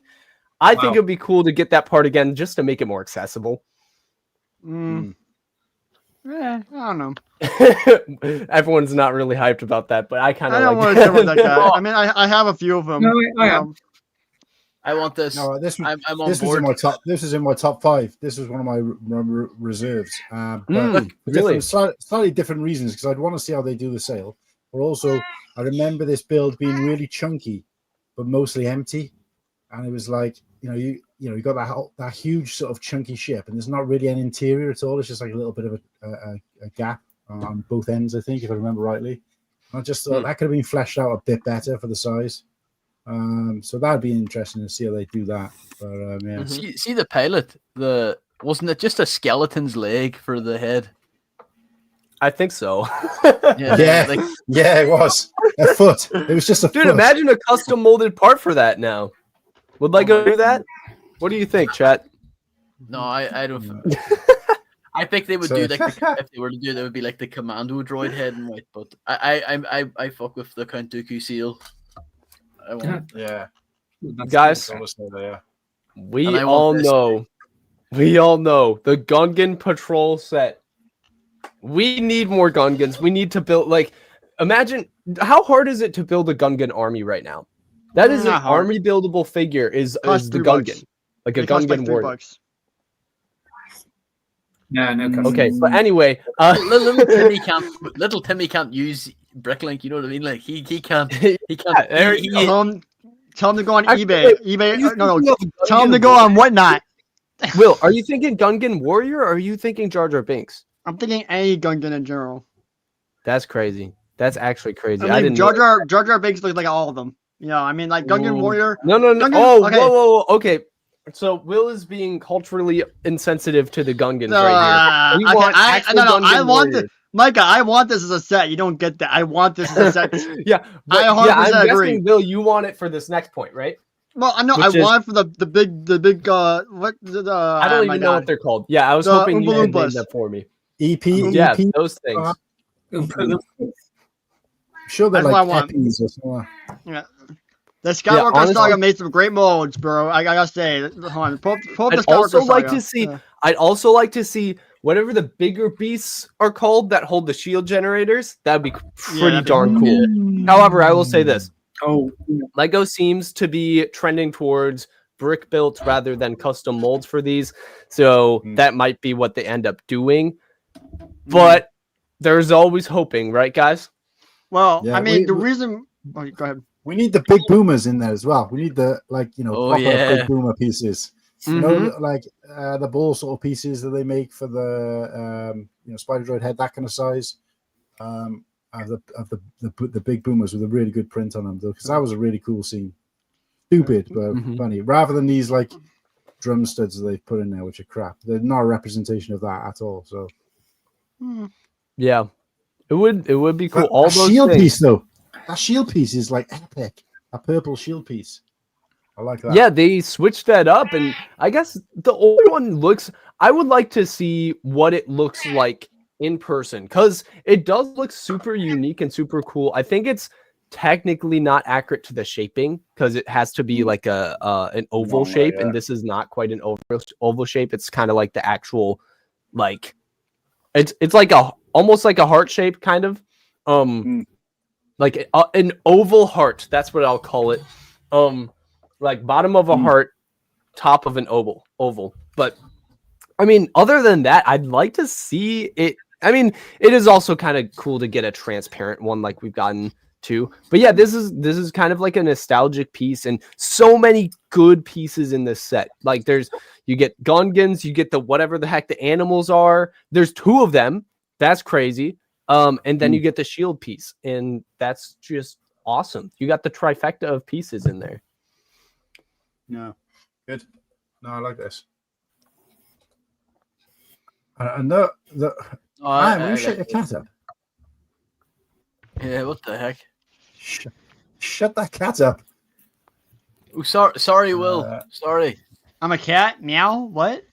I think it'd be cool to get that part again just to make it more accessible. I don't know. Everyone's not really hyped about that, but I kind of I don't want to deal with that guy. I mean, I have a few of them. No, I am. I want this. No, this I'm on this was board. in my top. This is in my top 5. This was one of my reserves. But really? Slightly different reasons, because I'd want to see how they do the sale. But also, I remember this build being really chunky, but mostly empty, and it was like you got that huge sort of chunky ship, and there's not really an interior at all. It's just like a little bit of a gap on both ends, I think, if I remember rightly. And I just thought that could have been fleshed out a bit better for the size. So that'd be interesting to see how they do that. But yeah. See the pilot. Wasn't it just a skeleton's leg for the head? I think so. Yeah, it was a foot. It was just a Dude, foot. imagine a custom molded part for that now. Would Lego do that? What do you think, chat? No, I don't. I think they would do like if they were to do it, it would be like the commando droid head in white. But I fuck with the Count Dooku seal. I want it. Yeah, guys. We all know the Gungan patrol set. We need more Gungans. We need to build, like, imagine how hard is it to build a Gungan army right now? That is an army buildable figure is the Gungan. Like a Gungan warrior. No. Okay, but anyway, little Timmy can't use Bricklink. You know what I mean? Like he can't. Tell him to go on eBay. No. Tell him to go on whatnot. Will, are you thinking Gungan warrior, or are you thinking Jar Jar Binks? I'm thinking any Gungan in general. That's crazy. That's actually crazy. I mean, Jar Jar Binks looks like all of them. I mean, like Gungan warrior. No. Gungan, Whoa. Okay. So Will is being culturally insensitive to the Gungans right here. I want this, Micah. I want this as a set. You don't get that. I want this as a set. I'm guessing, Will, you want it for this next point, right? Well, I know. I want it for the big. What? I don't even know what they're called. Yeah, I was hoping you would name that for me. EP. Yeah, EP. those things. Sure, they're that's like what I want. EPs or something. Yeah. The Skywalker Saga made some great molds, bro. I gotta say, hold on. Pull up the Skywalker Saga. I'd also like to see whatever the bigger beasts are called that hold the shield generators. That'd be pretty darn cool. However, I will say this: Lego seems to be trending towards brick built rather than custom molds for these, so that might be what they end up doing. But there's always hoping, right, guys? Well, I mean, the reason. Oh, go ahead. We need the big boomers in there as well. We need the proper big boomer pieces. You know, like the ball sort of pieces that they make for the Spider Droid head, that kind of size. Of the big boomers with a really good print on them, though, because that was a really cool scene. Stupid but funny. Rather than these like drum studs that they've put in there, which are crap. They're not a representation of that at all. So yeah, it would be cool. But All those shield things. piece though. That shield piece is like epic. A purple shield piece. I like that. Yeah, they switched that up, and I guess the old one looks. I would like to see what it looks like in person, because it does look super unique and super cool. I think it's technically not accurate to the shaping, because it has to be like an oval shape, and this is not quite an oval shape. It's kind of like the actual, like, it's like almost like a heart shape, kind of. Like an oval heart. That's what I'll call it. Like bottom of a heart, top of an oval. But I mean, other than that, I'd like to see it. I mean, it is also kind of cool to get a transparent one like we've gotten to. But yeah, this is kind of like a nostalgic piece, and so many good pieces in this set. Like you get Gungans, you get the whatever the heck the animals are. There's 2 of them. That's crazy. And then you get the shield piece, and that's just awesome. You got the trifecta of pieces in there. Yeah, good. No, I like this. And you shut your cat up. Yeah, what the heck? Shut that cat up. Oh, sorry, Will. Sorry. I'm a cat. Meow. What?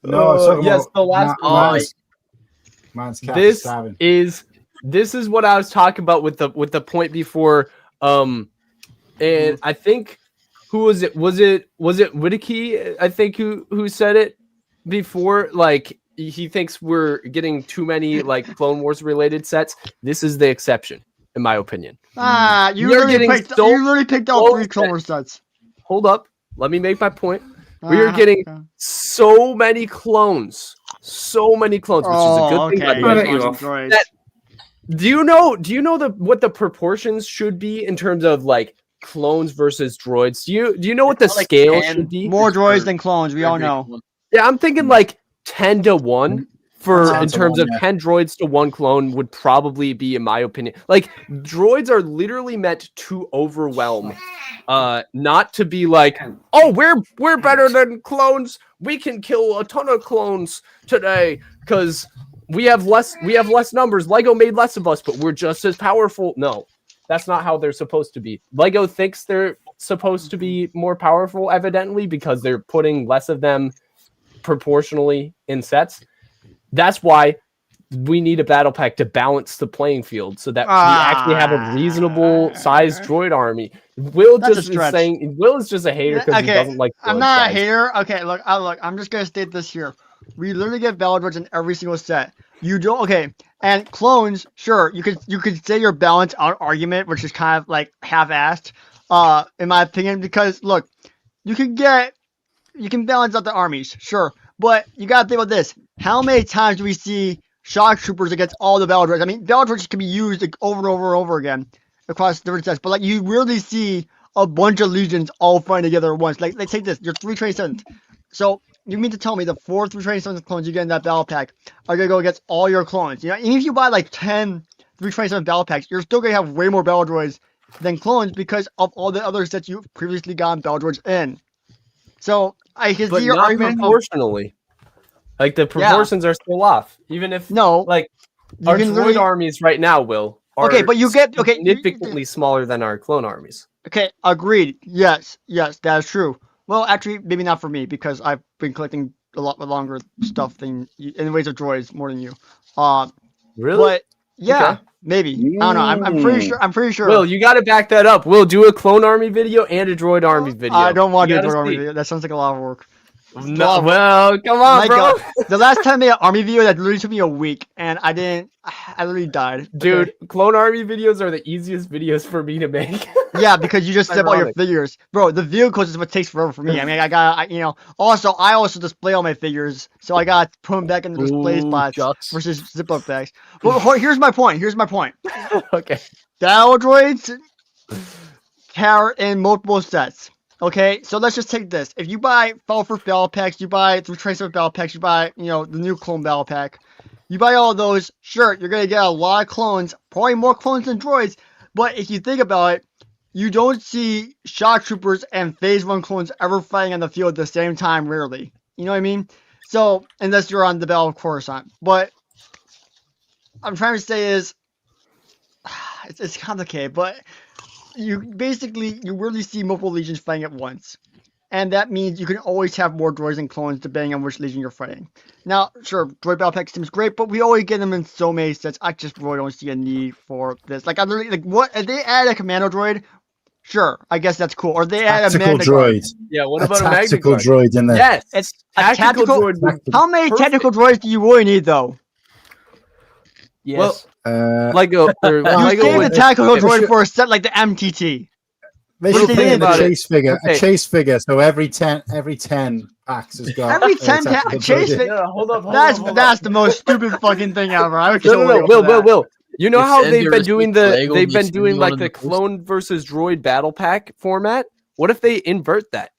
No, yes, the last man's cat this stabbing. This is what I was talking about with the point before. And I think who was it? Was it Whittakee? I think who said it before. Like he thinks we're getting too many like Clone Wars related sets. This is the exception, in my opinion. You literally picked out 3 Clone Wars sets. Hold up, let me make my point. We are getting so many clones, which is a good thing. Do you know what the proportions should be in terms of like clones versus droids? Do you know what the scale should be? More droids than clones, we all know. Yeah, I'm thinking like 10 to 1 in terms of 10 droids to 1 clone would probably be, in my opinion. Like droids are literally meant to overwhelm, not to be like, oh, we're better than clones. We can kill a ton of clones today because we have less numbers. Lego made less of us, but we're just as powerful. No, that's not how they're supposed to be. Lego thinks they're supposed to be more powerful, evidently, because they're putting less of them proportionally in sets. That's why we need a battle pack to balance the playing field so that we actually have a reasonable sized droid army. Will is just a hater because he doesn't like droids. I'm not a hater. Okay, look, I'm just gonna state this here. We literally get battle droids in every single set. You don't and clones, sure, you could say your balance out argument, which is kind of like half-assed, in my opinion, because look, you can balance out the armies, sure. But you gotta think about this. How many times do we see shock troopers against all the battle droids? I mean, battle droids can be used like, over and over and over again across different sets. But like, you really see a bunch of legions all fighting together at once. Like, let's take this. You're 327th. So you mean to tell me the 4 327th clones you get in that battle pack are gonna go against all your clones? You know, even if you buy like 10 327 battle packs, you're still gonna have way more battle droids than clones because of all the other sets you've previously gotten battle droids in. So I can see your argument proportionally. Like the proportions are still off, even if our droid armies right now are but you get significantly smaller than our clone armies. Okay, agreed. Yes, that is true. Well, actually, maybe not for me because I've been collecting a lot longer stuff than you, in ways of droids more than you. Really? But yeah, maybe. I don't know. I'm pretty sure. Will, you got to back that up. Will, do a clone army video and a droid army video. I don't want to do a droid army video. That sounds like a lot of work. No, well, come on, bro. The last time I made an army video, that literally took me a week, and I literally died. Dude, Clone army videos are the easiest videos for me to make. Yeah, because you just set all your figures. Bro, the vehicles is what takes forever for me. I mean, I also display all my figures, so I got to put them back in the display spots versus Ziploc bags. Well, here's my point. Okay. Battle droids are in multiple sets. Okay, so let's just take this. If you buy Fall First Battle Packs, you buy 3 Tracer Battle Packs, you buy, the new Clone Battle Pack. You buy all of those, sure, you're going to get a lot of clones, probably more clones than droids, but if you think about it, you don't see Shock Troopers and Phase 1 clones ever fighting on the field at the same time, rarely. You know what I mean? So, unless you're on the Battle of Coruscant. But, I'm trying to say is, it's complicated, but you really see multiple legions fighting at once. And that means you can always have more droids and clones depending on which legion you're fighting. Now, sure, droid battle pack seems great, but we always get them in so many sets. I just really don't see a need for this. Like, I literally, what if they add a commando droid? Sure, I guess that's cool. Or they add a Magna droid. Yeah, what about a tactical droid in there? Yes, it's a tactical droid. How many technical droids do you really need, though? Yes. Well, Lego. You save the tactical droid for a set like the MTT. They should put in a chase figure. So every 10 packs has got every 10 chase figure. Yeah, hold up. That's the most stupid fucking thing ever. I would no. Will. You know how they've been doing like the clone versus droid battle pack format? What if they invert that?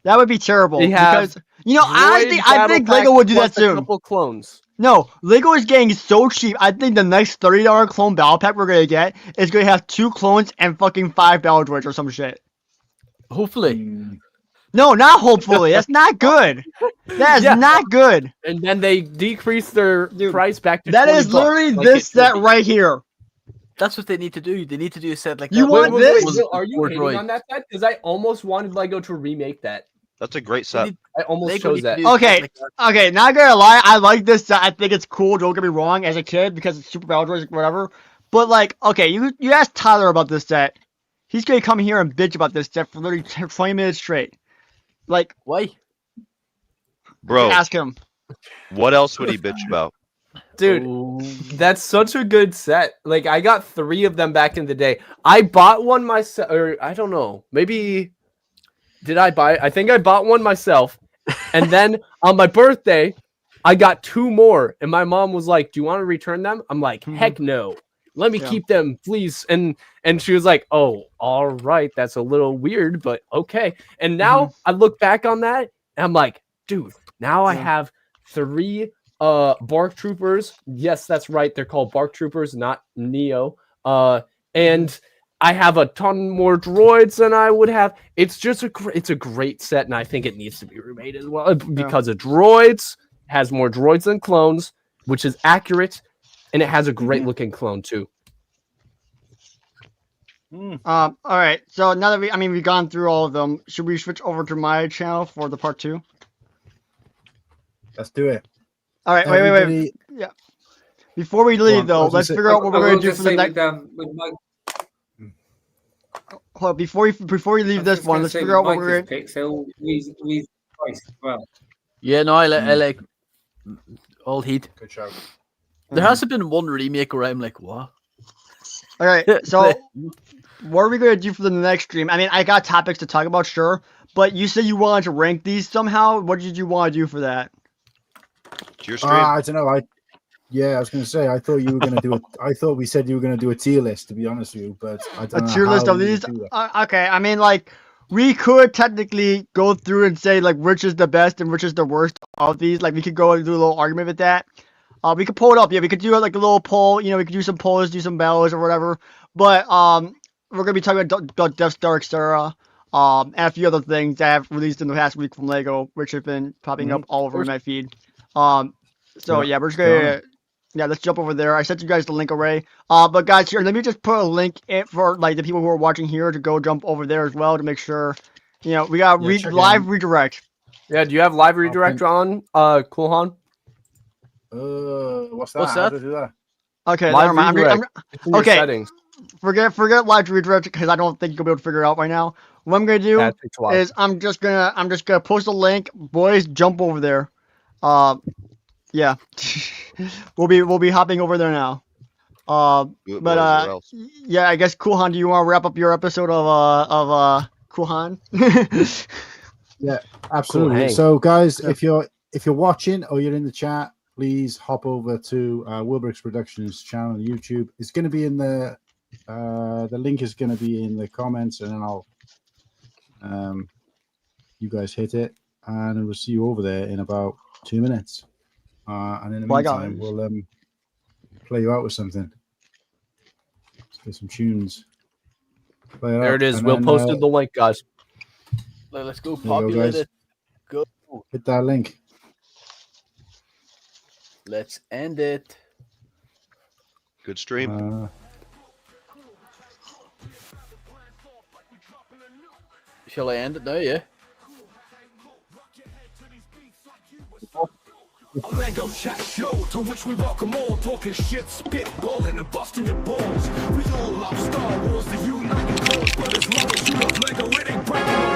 That would be terrible. Because I think Lego would do that soon. A couple clones. No, Lego is getting so cheap. I think the next $30 clone battle pack we're gonna get is gonna have 2 clones and fucking 5 battle droids or some shit. Hopefully. No, not hopefully. That's not good. That is not good. And then they decrease their price back to That is $20, literally like this it should set be. right here. That's what they need to do. They need to do a set like You that. want this? Are you hating on that set? Because I almost wanted Lego to remake that. That's a great set. I almost Lego chose need to that. do a set Okay, like that. okay, not gonna lie, I like this set. I think it's cool, don't get me wrong, as a kid, because it's super Valorant, whatever. But, like, okay, you asked Tyler about this set. He's gonna come here and bitch about this set for literally 20 minutes straight. Like, Why? Bro, ask him. what else would he bitch about? Dude, Oh. that's such a good set. Like, I got 3 of them back in the day. I bought one myself, or I don't know. Maybe, did I buy it? I think I bought one myself. And then on my birthday, I got 2 more. And my mom was like, do you want to return them? I'm like, heck no. Let me keep them, please. And she was like, oh, all right. That's a little weird, but okay. And now I look back on that, and I'm like, dude, now I have 3 Bark Troopers. Yes, that's right. They're called Bark Troopers, not Neo. And I have a ton more droids than I would have. It's just it's a great set, and I think it needs to be remade as well because of droids. Has more droids than clones, which is accurate, and it has a great looking clone too. All right, so now that we've gone through all of them, should we switch over to my channel for the part 2? Let's do it. All right, wait. Yeah. Before we leave, though, let's figure out what we're going to do for the next. Hold on, before we leave this one, let's figure out what we're going to. Yeah, no, I like all heat. Good show. There hasn't been one remake where I'm like, what? All right, so what are we going to do for the next stream? I mean, I got topics to talk about, sure, but you said you wanted to rank these somehow. What did you want to do for that? It's your stream. I don't know. I was going to say. I thought you were going to do it. I thought we said you were going to do a tier list. To be honest with you, but I don't know. A tier list of these. Okay, I mean, like, we could technically go through and say like which is the best and which is the worst of these. Like, we could go and do a little argument with that. We could pull it up. Yeah, we could do like a little poll. You know, we could do some polls, do some battles or whatever. But we're gonna be talking about Death Star, etc. And a few other things that have released in the past week from Lego, which have been popping up all over my feed. So yeah, we're just gonna let's jump over there. I sent you guys the link already. But guys, here, let me just put a link in for like the people who are watching here to go jump over there as well to make sure. You know, we got live redirect. Yeah, do you have live redirect on Cool Han? What's that? What's How that? to do that? Okay, Live never mind. redirect. It's in your okay. settings. Forget live redirect because I don't think you'll be able to figure it out right now. What I'm gonna do is I'm just gonna post a link. Boys, jump over there. Yeah, we'll be hopping over there now. Yeah, I guess Cool Han, do you want to wrap up your episode of Cool Han? Yeah, absolutely. Cool, so guys, if you're watching or you're in the chat, please hop over to WillBricks Productions channel on YouTube. It's going to be in the link is going to be in the comments, and then I'll you guys hit it, and we'll see you over there in about 2 minutes. And in the meantime, we'll play you out with something. Let's get some tunes. There it is. We'll post the link, guys. Let's go populate it. Go. Hit that link. Let's end it. Good stream. Shall I end it now? Yeah. A Lego chat show to which we welcome all, talking shit, spitballing and busting your balls. We all love Star Wars, the united cause, but as long as you love Lego, it ain't breaking.